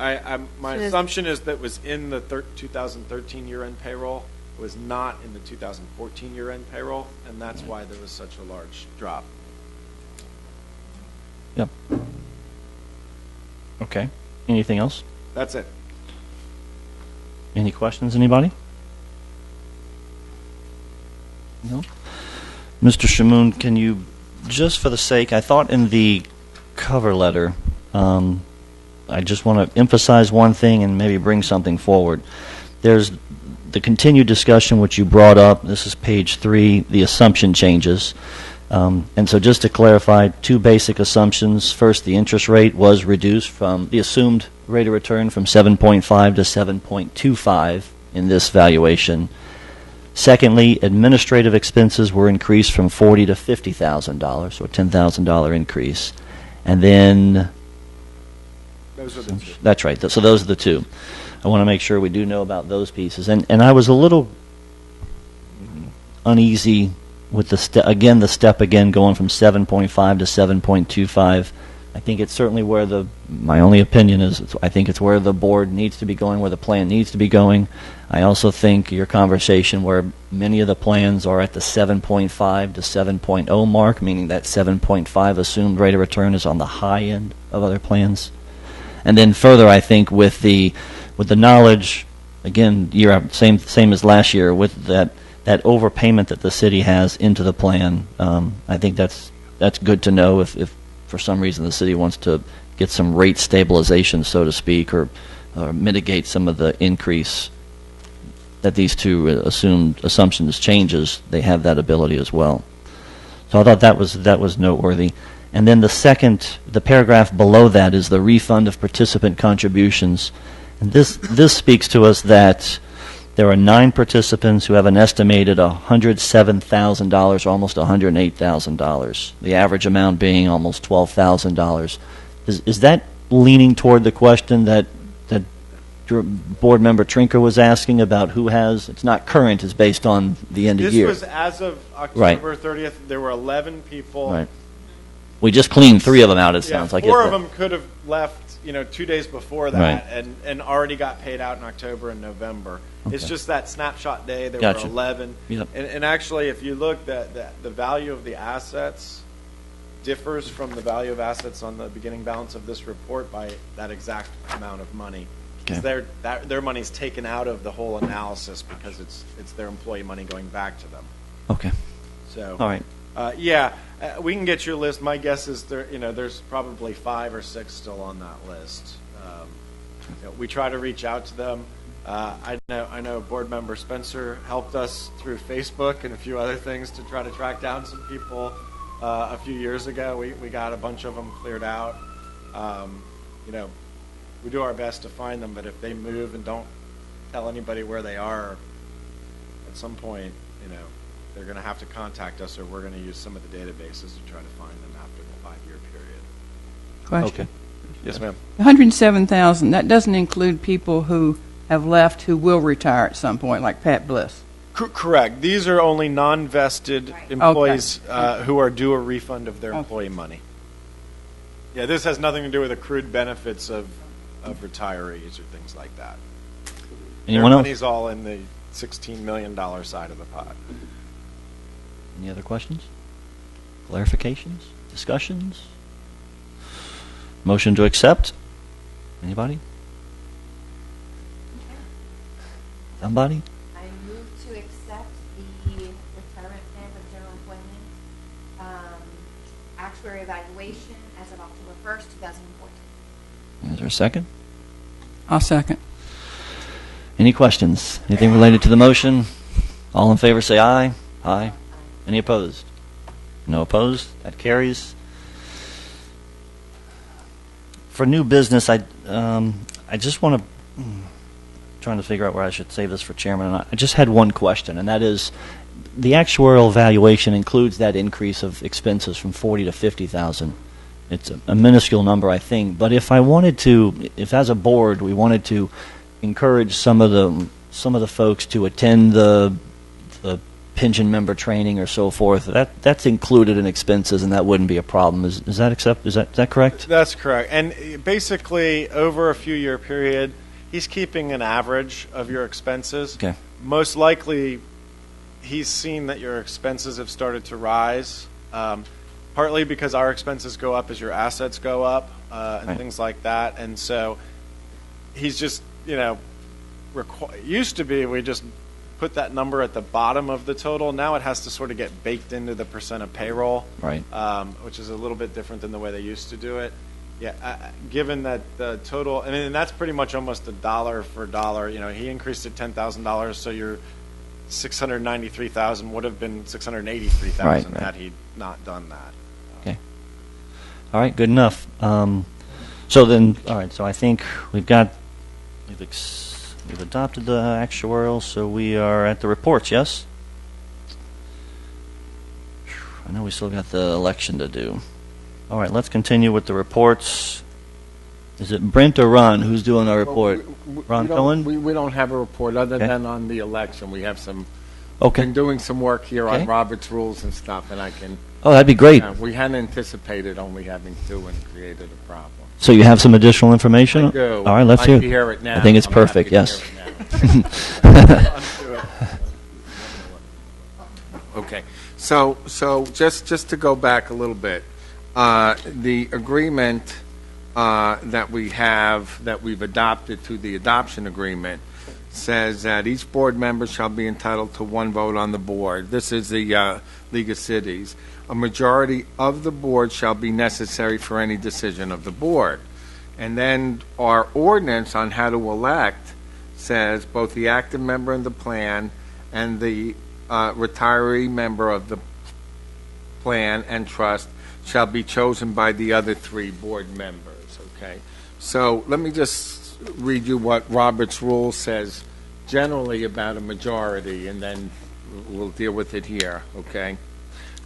my assumption is that was in the 2013 year-end payroll. It was not in the 2014 year-end payroll, and that's why there was such a large drop. Yep. Okay. Anything else? That's it. Any questions, anybody? No? Mr. Shamoon, can you, just for the sake, I thought in the cover letter, I just want to emphasize one thing and maybe bring something forward. There's the continued discussion which you brought up, this is page 3, the assumption changes. And so just to clarify, 2 basic assumptions. First, the interest rate was reduced from the assumed rate of return from 7.5 to 7.25 in this valuation. Secondly, administrative expenses were increased from $40,000 to $50,000, so a $10,000 increase. And then, Those are the 2. That's right. So those are the 2. I want to make sure we do know about those pieces. And I was a little uneasy with the step again going from 7.5 to 7.25. I think it's certainly where my only opinion is, I think it's where the board needs to be going, where the plan needs to be going. I also think your conversation where many of the plans are at the 7.5 to 7.0 mark, meaning that 7.5 assumed rate of return is on the high end of other plans. And then further, I think with the knowledge, again, same as last year, with that overpayment that the city has into the plan, I think that's good to know if for some reason the city wants to get some rate stabilization, so to speak, or mitigate some of the increase that these 2 assumptions changes, they have that ability as well. So I thought that was noteworthy. And then the paragraph below that is the refund of participant contributions. And this speaks to us that there are 9 participants who have an estimated $107,000, almost $108,000. The average amount being almost $12,000. Is that leaning toward the question that board member Trinker was asking about who has? It's not current; it's based on the end of year. This was as of October 30th. There were 11 people. Right. We just cleaned 3 of them out. It sounds like 4 of them could have left 2 days before that, Right. and already got paid out in October and November. Okay. It's just that snapshot day there Gotcha. were 11. Yep. And actually, if you look, the value of the assets differs from the value of assets on the beginning balance of this report by that exact amount of money. Okay. Their money's taken out of the whole analysis because it's their employee money going back to them. Okay. So All right. We can get your list. My guess is there's probably 5 or 6 still on that list. We try to reach out to them. I know Board Member Spencer helped us through Facebook and a few other things to try to track down some people a few years ago. We got a bunch of them cleared out. We do our best to find them, but if they move and don't tell anybody where they are, at some point, they're going to have to contact us, or we're going to use some of the databases to try to find them after the 5-year period. Question. Okay. Yes, ma'am. 107,000, that doesn't include people who have left who will retire at some point, like Pat Bliss. Correct. These are only non-vested employees who are due a refund of their employee money. Yeah, this has nothing to do with accrued benefits of retirees or things like that. Anyone Their else? money's all in the $16 million side of the pot. Any other questions? Clarifications? Discussions? Motion to accept? Anybody? Somebody? I move to accept the retirement plan for general employment actuary evaluation as of October 1st, 2014. Is there a second? I'll second. Any questions? Anything related to the motion? All in favor say aye. Aye. Any opposed? No opposed. That carries. For new business, I just want to trying to figure out where I should save this for chairman. And I just had one question, and that is, the actuarial valuation includes that increase of expenses from 40 to 50,000. It's a minuscule number, I think. But if I wanted to, if as a board we wanted to encourage some of the folks to attend the pension member training or so forth, that's included in expenses, and that wouldn't be a problem. Is that correct? That's correct. And basically, over a few-year period, he's keeping an average of your expenses. Okay. Most likely, he's seen that your expenses have started to rise, partly because our expenses go up as your assets go up and Right. things like that. And so he's just, used to be we just put that number at the bottom of the total. Now it has to sort of get baked into the percent of payroll, Right. Which is a little bit different than the way they used to do it. Yeah, given that the total, and that's pretty much almost a dollar for dollar. He increased it $10,000, so your $693,000 would have been $683,000 Right. had he not done that. Okay. All right. Good enough. So then, all right. So I think we've adopted the actuarial, so we are at the reports. Yes. I know we still got the election to do. All right. Let's continue with the reports. Is it Brent or Ron who's doing our report? Ron Cohen? We don't have a report other Okay. than on the election. We have some. Okay. Been doing some work here Okay. on Robert's rules and stuff, and I can. Oh, that'd be great. We hadn't anticipated only having two and created a problem. So you have some additional information? I do. All right. Let's I'd hear like to it. hear it now. I think it's I'm happy perfect. to Yes. hear it now. Okay. So just to go back a little bit, the agreement that we've adopted to the adoption agreement says that each board member shall be entitled to one vote on the board. This is the League of Cities. A majority of the board shall be necessary for any decision of the board. And then our ordinance on how to elect says both the active member in the plan and the retiree member of the plan and trust shall be chosen by the other three board members. Okay, so let me just read you what Robert's rule says generally about a majority, and then we'll deal with it here. Okay,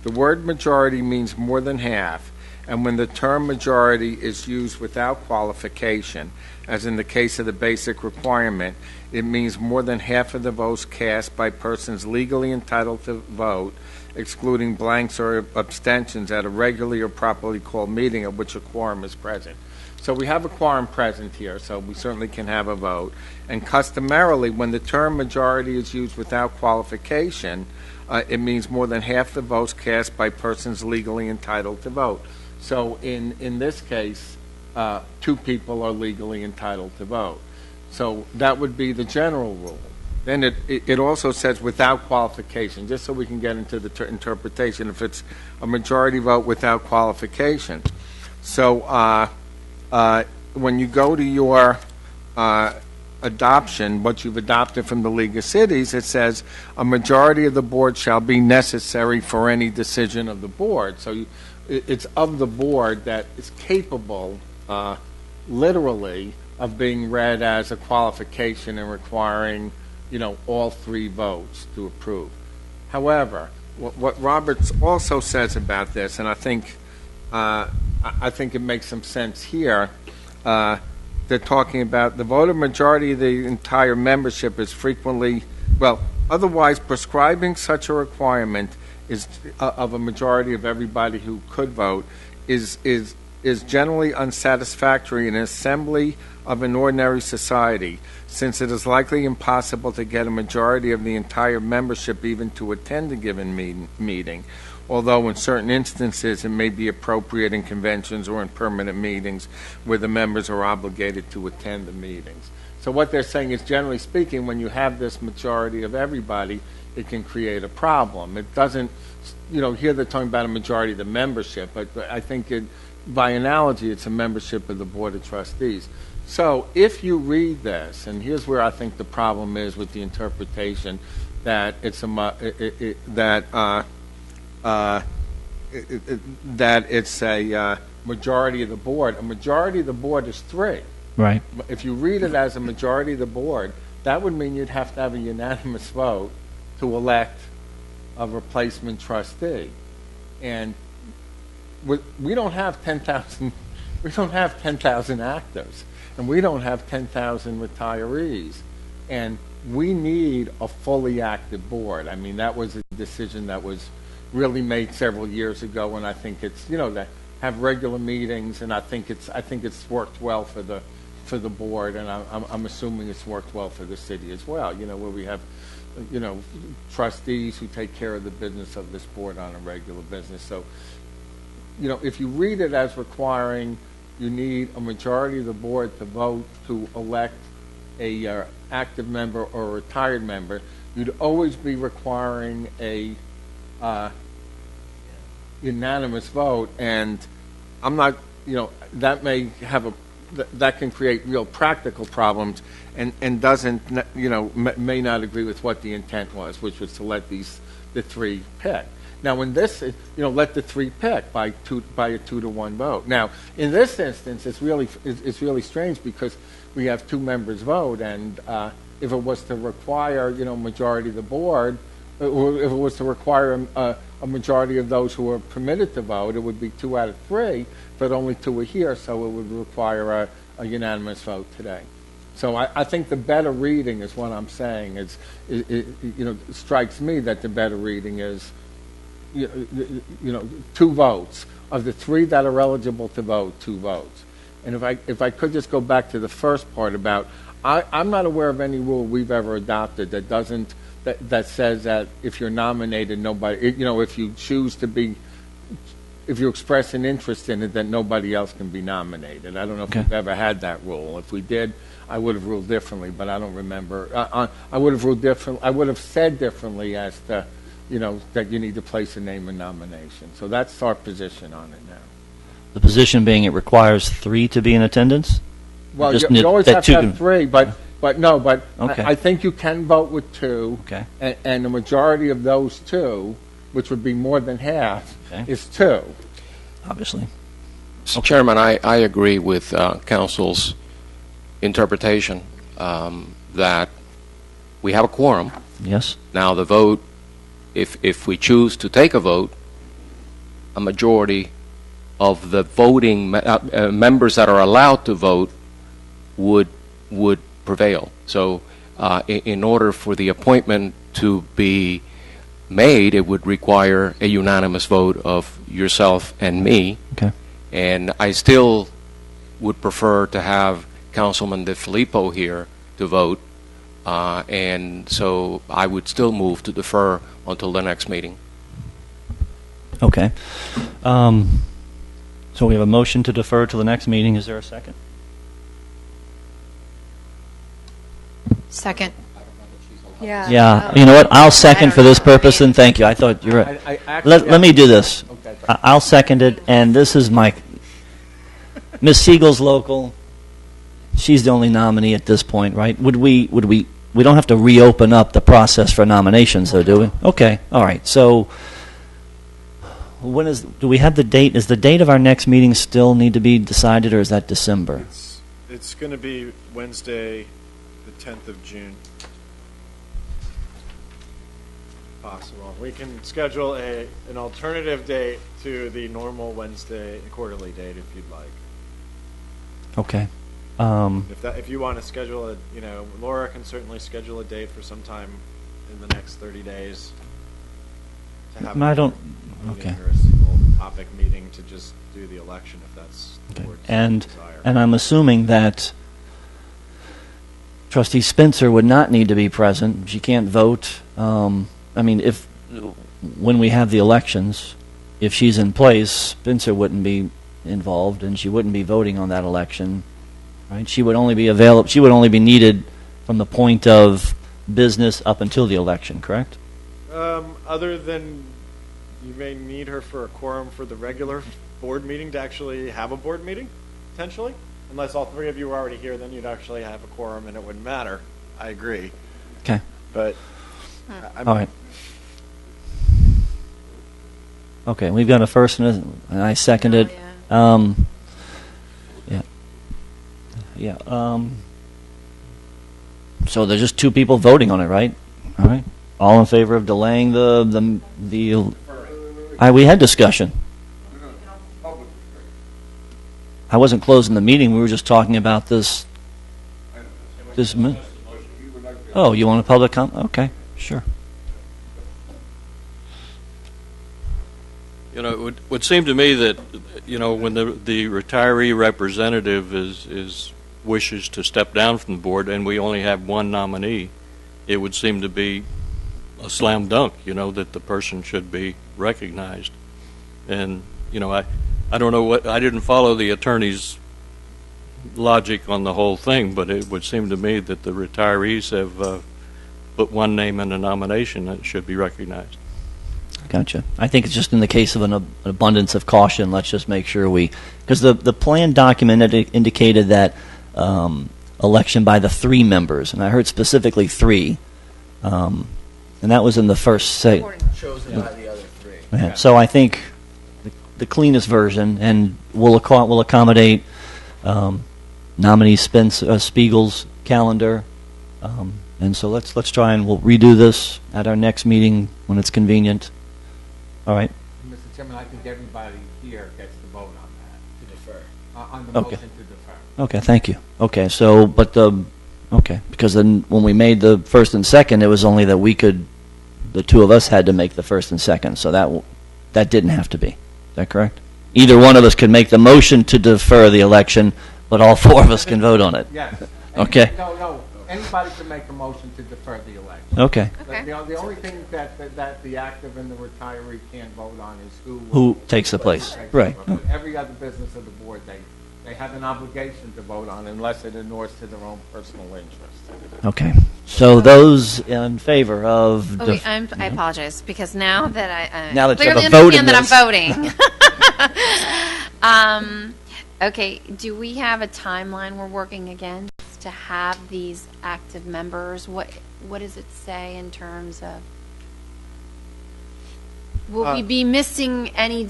the word majority means more than half, and when the term majority is used without qualification, as in the case of the basic requirement, it means more than half of the votes cast by persons legally entitled to vote, excluding blanks or abstentions at a regularly or properly called meeting at which a quorum is present. So we have a quorum present here, so we certainly can have a vote. And customarily, when the term majority is used without qualification, it means more than half the votes cast by persons legally entitled to vote. So in this case, two people are legally entitled to vote. So that would be the general rule. Then it also says without qualification, just so we can get into the interpretation, if it's a majority vote without qualification. So when you go to your adoption, what you've adopted from the League of Cities, it says a majority of the board shall be necessary for any decision of the board. So it's of the board that is capable, literally, of being read as a qualification and requiring, all 3 votes to approve. However, what Roberts also says about this, and I think it makes some sense here. They're talking about the vote of majority of the entire membership is frequently, otherwise prescribing such a requirement is of a majority of everybody who could vote is generally unsatisfactory in an assembly of an ordinary society, since it is likely impossible to get a majority of the entire membership even to attend a given meeting, although in certain instances it may be appropriate in conventions or in permanent meetings where the members are obligated to attend the meetings. So what they're saying is, generally speaking, when you have this majority of everybody, it can create a problem. It doesn't, here they're talking about a majority of the membership, but I think by analogy, it's a membership of the Board of Trustees. So if you read this, and here's where I think the problem is with the interpretation, that it's that it's a majority of the board. A majority of the board is 3. Right. If you read it as a majority of the board, that would mean you'd have to have a unanimous vote to elect a replacement trustee. And we don't have 10,000. We don't have 10,000 actives, and we don't have 10,000 retirees, and we need a fully active board. I mean, that was a decision that was really made several years ago, and I think it's to have regular meetings, and I think it's worked well for the board, and I'm assuming it's worked well for the city as well. Where we have trustees who take care of the business of this board on a regular business. So if you read it as requiring you need a majority of the board to vote to elect a active member or a retired member, you'd always be requiring a unanimous vote, and I'm not, that may have that can create real practical problems, and doesn't, may not agree with what the intent was, which was to let the 3 pick. Now, in this, let the 3 pick by a 2-to-1 vote. Now, in this instance, it's really strange because we have 2 members vote, and if it was to require, majority of the board, or if it was to require a majority of those who are permitted to vote, it would be 2 out of 3, but only 2 are here, so it would require a unanimous vote today. So I think the better reading is what I'm saying. It strikes me that the better reading is 2 votes. Of the 3 that are eligible to vote, 2 votes. And if I could just go back to the first part about, I'm not aware of any rule we've ever adopted that doesn't, that says that if you're nominated, nobody, if you choose to be, if you express an interest in it, that nobody else can be nominated. I don't know if we've ever had that rule. If we did, I would have ruled differently, but I don't remember. I would have ruled different. I would have said differently as to, that you need to place a name in nomination. So that's our position on it now. The position being it requires 3 to be in attendance? Well, Just you always that have 2 to have 3, but Okay. I think you can vote with 2, Okay. and the majority of those 2, which would be more than half, Okay. is 2. Obviously. Mr. Chairman, I agree with Council's interpretation that we have a quorum. Yes? Now, the vote, if we choose to take a vote, a majority of the voting members that are allowed to vote would prevail. So in order for the appointment to be made, it would require a unanimous vote of yourself and me. Okay. And I still would prefer to have Councilman DeFilippo here to vote. And so I would still move to defer until the next meeting. Okay. So we have a motion to defer to the next meeting. Is there a second? Second. Yeah. You know what? I'll second for this purpose, and thank you. I thought you were right. Let me do this. Okay. I'll second it, and this is my Ms. Siegel's local. she's the only nominee at this point, right? We don't have to reopen up the process for nominations, though, do we? Okay, all right. So do we have the date? Is the date of our next meeting still need to be decided, or is that December? It's going to be Wednesday, the 10th of June. Possible. We can schedule an alternative date to the normal Wednesday quarterly date if you'd like. Okay. If you want to schedule Laura can certainly schedule a date for sometime in the next 30 days. To have I don't. a Okay. meeting or a single topic meeting to just do the election if that's the board's desire. And I'm assuming that Trustee Spencer would not need to be present. She can't vote. I mean, when we have the elections, if she's in place, Spencer wouldn't be involved, and she wouldn't be voting on that election, right? She would only be available. She would only be needed from the point of business up until the election, correct? Other than you may need her for a quorum for the regular board meeting to actually have a board meeting, potentially. Unless all three of you were already here, then you'd actually have a quorum and it wouldn't matter. I agree. Okay. But All right. Okay, we've got a first and I seconded. Oh, Yeah. So there's just two people voting on it, right? All right. All in favor of delaying the we had discussion. I wasn't closing the meeting. We were just talking about this. Oh, you want a public comment? Okay, sure. It would seem to me that, when the retiree representative wishes to step down from the board and we only have one nominee, it would seem to be a slam dunk, that the person should be recognized. And, I don't know I didn't follow the attorney's logic on the whole thing, but it would seem to me that the retirees have put one name in a nomination that should be recognized. Gotcha. I think it's just in the case of an abundance of caution, let's just make sure because the plan document indicated that election by the 3 members, and I heard specifically 3, and that was in the first say. Chosen by the other 3. Yeah. So I think the cleanest version, and we'll accommodate nominee Spiegel's calendar, and so let's try and we'll redo this at our next meeting when it's convenient. All right. Mr. Chairman, I think everybody here gets to vote on that. To defer. On the Okay. motion to defer. Okay, thank you. Okay, so, because then when we made the first and second, it was only that the two of us had to make the first and second, so that didn't have to be. Is that correct? Either one of us could make the motion to defer the election, but all 4 of us can vote on it. Yes. Okay. No. Anybody can make a motion to defer the election. Okay. Okay. The only thing that the active and the retiree can't vote on is Who takes the place? Right. But every other business of the board, they have an obligation to vote on unless it inures to their own personal interest. Okay. So those in favor of... I apologize, because now that I Now that you have clearly a vote in understand that I'm voting. Okay, do we have a timeline we're working against to have these active members? What does it say in terms of... Will we be missing any,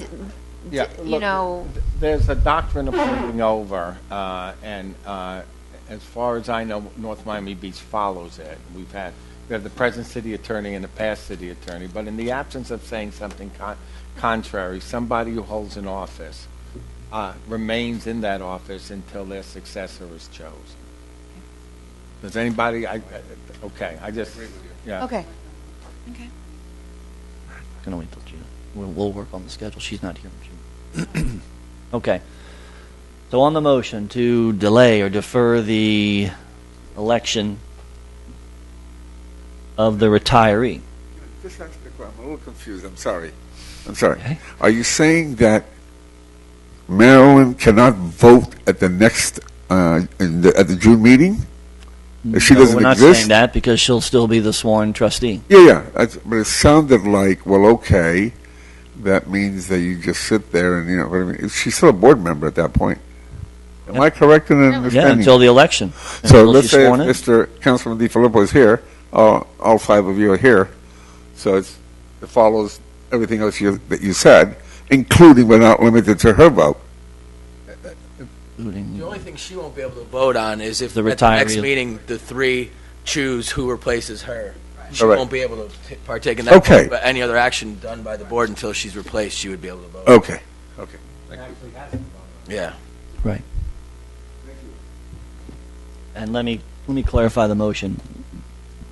There's a doctrine of moving over, and as far as I know, North Miami Beach follows it. We have the present city attorney and the past city attorney, but in the absence of saying something contrary, somebody who holds an office remains in that office until their successor is chosen. Does anybody? Okay, I just agree with you. Yeah. Okay. Can I wait till Gina? We'll work on the schedule. She's not here. Okay. So on the motion to delay or defer the election of the retiree. Just ask the question. I'm a little confused. I'm sorry. Okay. Are you saying that Marilyn cannot vote at the next at the June meeting? If she doesn't we're not exist? saying that because she'll still be the sworn trustee. Yeah. But it sounded like, well, okay, that means that you just sit there and, but I mean, she's still a board member at that point. Am I correct in Yeah, understanding? until the election. So Until let's she's say if sworn in. Mr. Councilman DiFilippo is here, all five of you are here, so it follows everything else that you said, including but not limited to her vote. The only thing she won't be able to vote on is if The at the next retiree. meeting the three choose who replaces her. She All right. won't be able to partake in that Okay. vote, but any other action done by the board until she's replaced, she would be able to vote. Okay. Okay. Yeah. Right. And let me clarify the motion.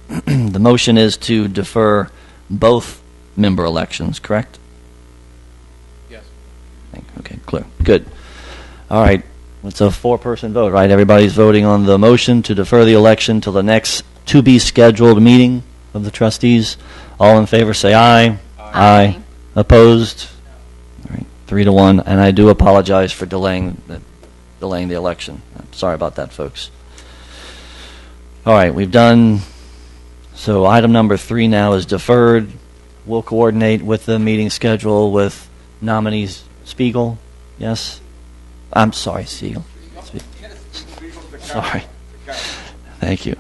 The motion is to defer both member elections, correct? Yes. Okay, clear. Good. All right. It's a 4-person vote, right? Everybody's voting on the motion to defer the election till the next to-be-scheduled meeting of the trustees. All in favor, say aye. Aye. Opposed? All right, 3-1. And I do apologize for delaying the election. Sorry about that, folks. All right, we've done. So item number 3 now is deferred. We'll coordinate with the meeting schedule with nominees Spiegel. Yes. I'm sorry, Siegel. Sorry. Thank you.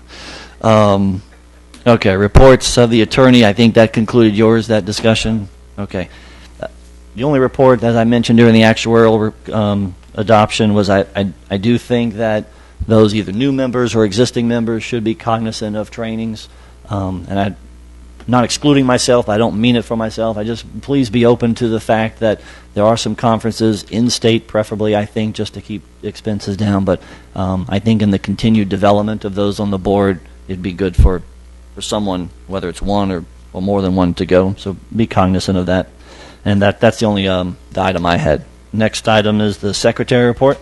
Okay, reports of the attorney. I think that concluded yours, that discussion. Okay. The only report, as I mentioned during the actuarial adoption, was I do think that those either new members or existing members should be cognizant of trainings. And I'm not excluding myself. I don't mean it for myself. I just, please be open to the fact that there are some conferences in-state, preferably, I think, just to keep expenses down. But I think in the continued development of those on the board, it'd be good for someone, whether it's one or more than one, to go. So be cognizant of that. And that's the only the item I had. Next item is the secretary report.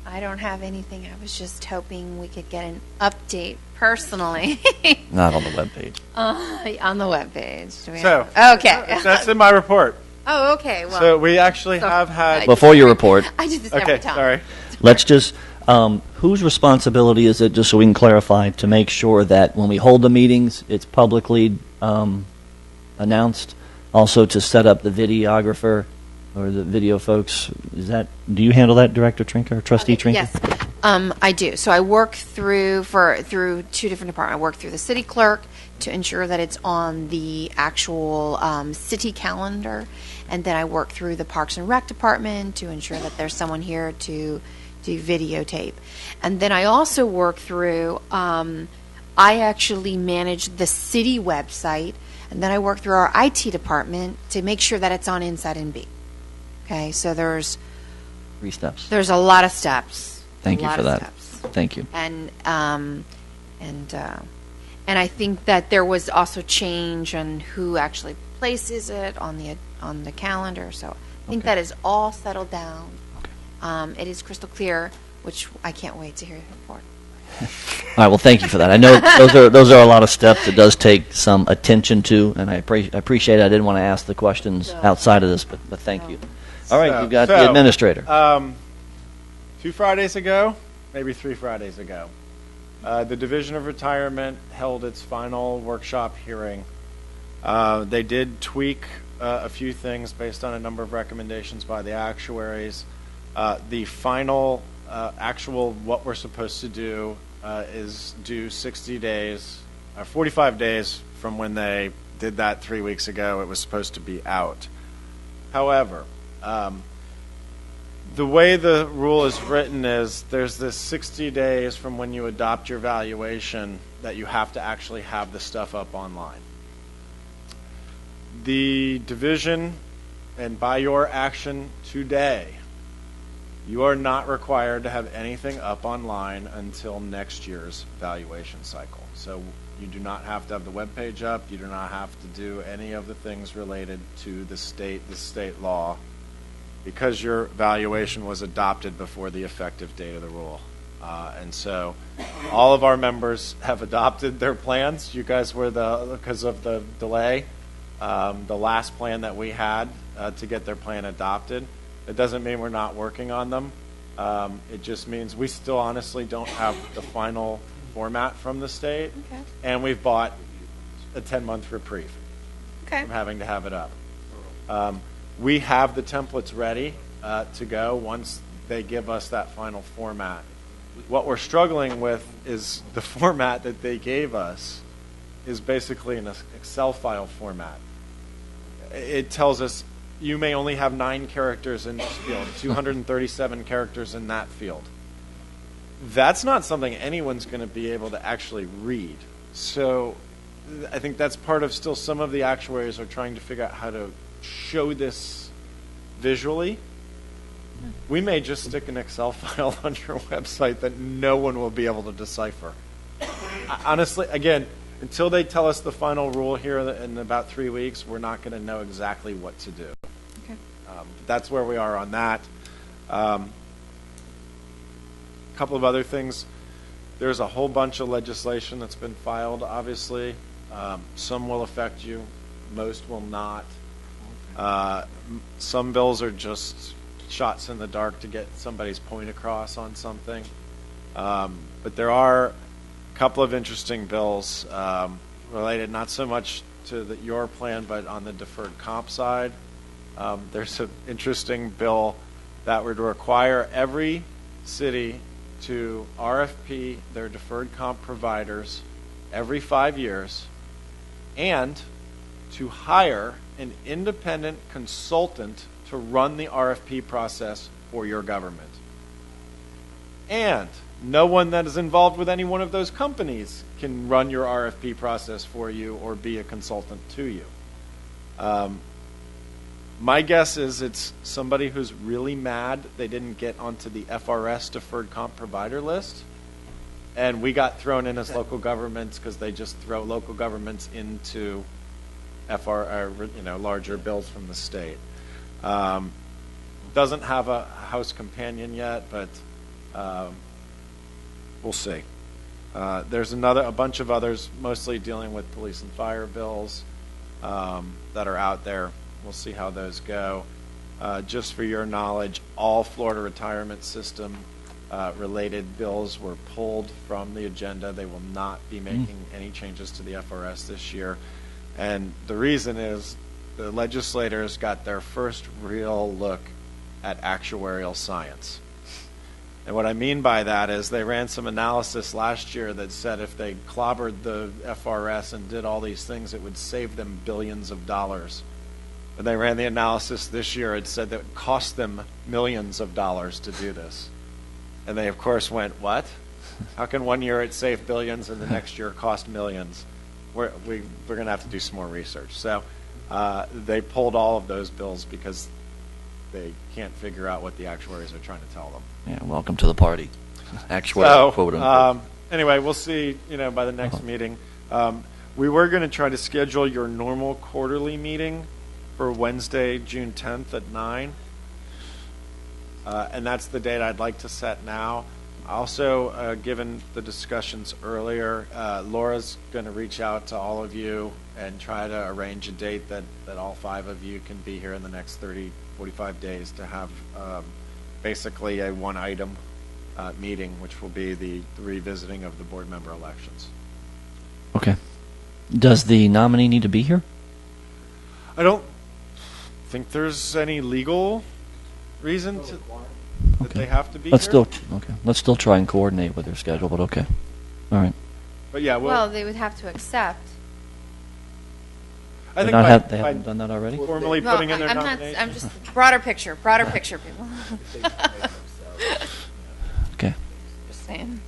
I don't have anything. I was just hoping we could get an update personally Not on the webpage. on the webpage. Do we So, okay. that's in my report. Oh, okay. Well, So we actually So- have had. Before your report, I do this every Okay, time. sorry. let's just, whose responsibility is it, just so we can clarify, to make sure that when we hold the meetings, it's publicly announced? Also to set up the videographer or the video folks? Do you handle that, Director Trinker, or Trustee Trinker? Yes, I do. So I work through 2 different departments. I work through the city clerk to ensure that it's on the actual city calendar, and then I work through the Parks and Rec department to ensure that there's someone here to do videotape. And then I also work through, I actually manage the city website, and then I work through our IT department to make sure that it's on Inside NB. Okay, so there's 3 steps. a lot of steps. Thank A you lot for of that. steps. Thank you. And I think that there was also change on who actually places it on the calendar. So I think that is all settled down. It is crystal clear, which I can't wait to hear the report. All right, well, thank you for that. I know those are a lot of steps. It does take some attention to, and I appreciate it. I didn't want to ask the questions outside of this, but thank you. All right, you've got the administrator. 2 Fridays ago, maybe 3 Fridays ago, the Division of Retirement held its final workshop hearing. They did tweak a few things based on a number of recommendations by the actuaries. The final actual what we're supposed to do is due 60 days, 45 days from when they did that 3 weeks ago. It was supposed to be out. However, the way the rule is written is there's this 60 days from when you adopt your valuation that you have to actually have the stuff up online. The division, and by your action today, you are not required to have anything up online until next year's valuation cycle. So you do not have to have the web page up. You do not have to do any of the things related to the state law, because your valuation was adopted before the effective date of the rule. And so all of our members have adopted their plans. You guys were because of the delay, the last plan that we had to get their plan adopted. It doesn't mean we're not working on them. It just means we still honestly don't have the final format from the state. Okay. And we've bought a 10-month reprieve Okay. from having to have it up. We have the templates ready to go once they give us that final format. What we're struggling with is the format that they gave us is basically an Excel file format. It tells us you may only have 9 characters in this field, 237 characters in that field. That's not something anyone's going to be able to actually read. So I think that's part of still some of the actuaries are trying to figure out how to show this visually. We may just stick an Excel file on your website that no one will be able to decipher. Honestly, again, until they tell us the final rule here in about 3 weeks, we're not going to know exactly what to do. Okay. That's where we are on that. A couple of other things. There's a whole bunch of legislation that's been filed, obviously. Some will affect you. Most will not. Some bills are just shots in the dark to get somebody's point across on something. But there are a couple of interesting bills related not so much to your plan, but on the deferred comp side. There's an interesting bill that would require every city to RFP their deferred comp providers every 5 years and to hire an independent consultant to run the RFP process for your government. And no one that is involved with any one of those companies can run your RFP process for you or be a consultant to you. My guess is it's somebody who's really mad they didn't get onto the FRS deferred comp provider list, and we got thrown in as local governments because they just throw local governments into larger bills from the state. Doesn't have a House companion yet, but we'll see. There's a bunch of others, mostly dealing with police and fire bills that are out there. We'll see how those go. Just for your knowledge, all Florida retirement system related bills were pulled from the agenda. They will not be making any changes to the FRS this year. And the reason is the legislators got their first real look at actuarial science. And what I mean by that is they ran some analysis last year that said if they clobbered the FRS and did all these things, it would save them billions of dollars. When they ran the analysis this year, it said that it would cost them millions of dollars to do this. And they, of course, went, what? How can 1 year it save billions and the next year cost millions? We're going to have to do some more research. So they pulled all of those bills because they can't figure out what the actuaries are trying to tell them. Yeah, welcome to the party. Actuarial, quote unquote. Anyway, we'll see, by the next meeting. We were going to try to schedule your normal quarterly meeting for Wednesday, June 10th at 9. And that's the date I'd like to set now. Also, given the discussions earlier, Laura's going to reach out to all of you and try to arrange a date that all 5 of you can be here in the next 30, 45 days to have basically a one-item meeting, which will be the revisiting of the board member elections. Okay. Does the nominee need to be here? I don't think there's any legal reason that they have to be Let's here. Let's still try and coordinate with their schedule, but okay. All right. But yeah, Well, they would have to accept. I think They by haven't done that already? formally No, putting in their I'm not. nomination. I'm just broader picture, people. Okay. Just saying.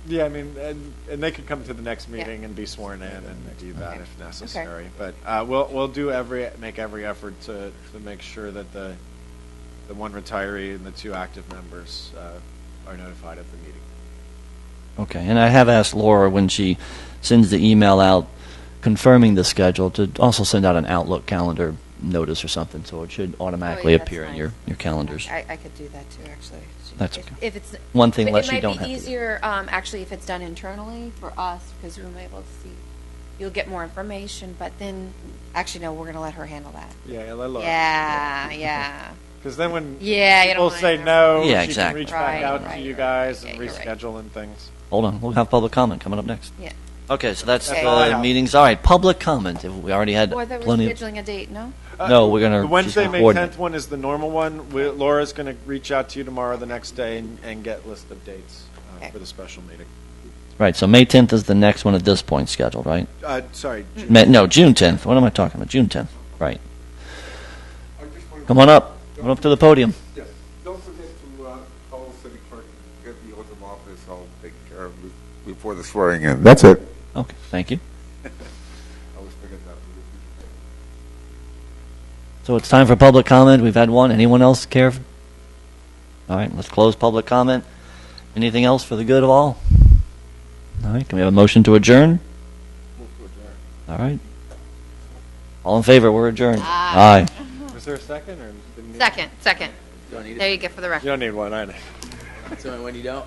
Yeah, I mean, and they could come to the next meeting and be sworn in and do that Okay. if necessary. But we'll make every effort to make sure that the one retiree and the 2 active members are notified of the meeting. Okay, and I have asked Laura when she sends the email out confirming the schedule to also send out an Outlook calendar notice or something, so it should automatically that's appear in fine. your calendars. I could do that too, actually. That's If- okay. If it's One thing but less you don't It have might to be do. easier, actually, if it's done internally for us, because we'll be able to see. You'll get more information, but then, actually, no, we're going to let her handle that. Yeah, let Laura. Yeah. Because then when Yeah, you don't people say mind. no, Yeah, she exactly. can reach back Right, out right, to you right. guys Yeah, and you're right. reschedule and things. Hold on, we'll have public comment coming up next. Yeah. Okay, so that's Okay. all I the have. meetings. All right, public comment. We already had Or that we're plenty of... scheduling a date, no? No, we're gonna The Wednesday, just May coordinate. 10th one is the normal one. Laura's going to reach out to you tomorrow, the next day, and get list of dates Okay. for the special meeting. Right, so May 10th is the next one at this point scheduled, right? Sorry, No, June 10th. What am I talking about? June 10th. Right. Come on up. Come up to the podium. Yes, don't forget to call the city clerk and get the oath of office all taken care of before the swearing in. That's it. Okay, thank you. I always forget that. So it's time for public comment. We've had one. Anyone else care? All right, let's close public comment. Anything else for the good of all? All right, can we have a motion to adjourn? All right. All in favor, we're adjourned. Aye. is there a second? Or didn't you- Second. Don't need There you go for the record. You don't need one, I know. So when you don't.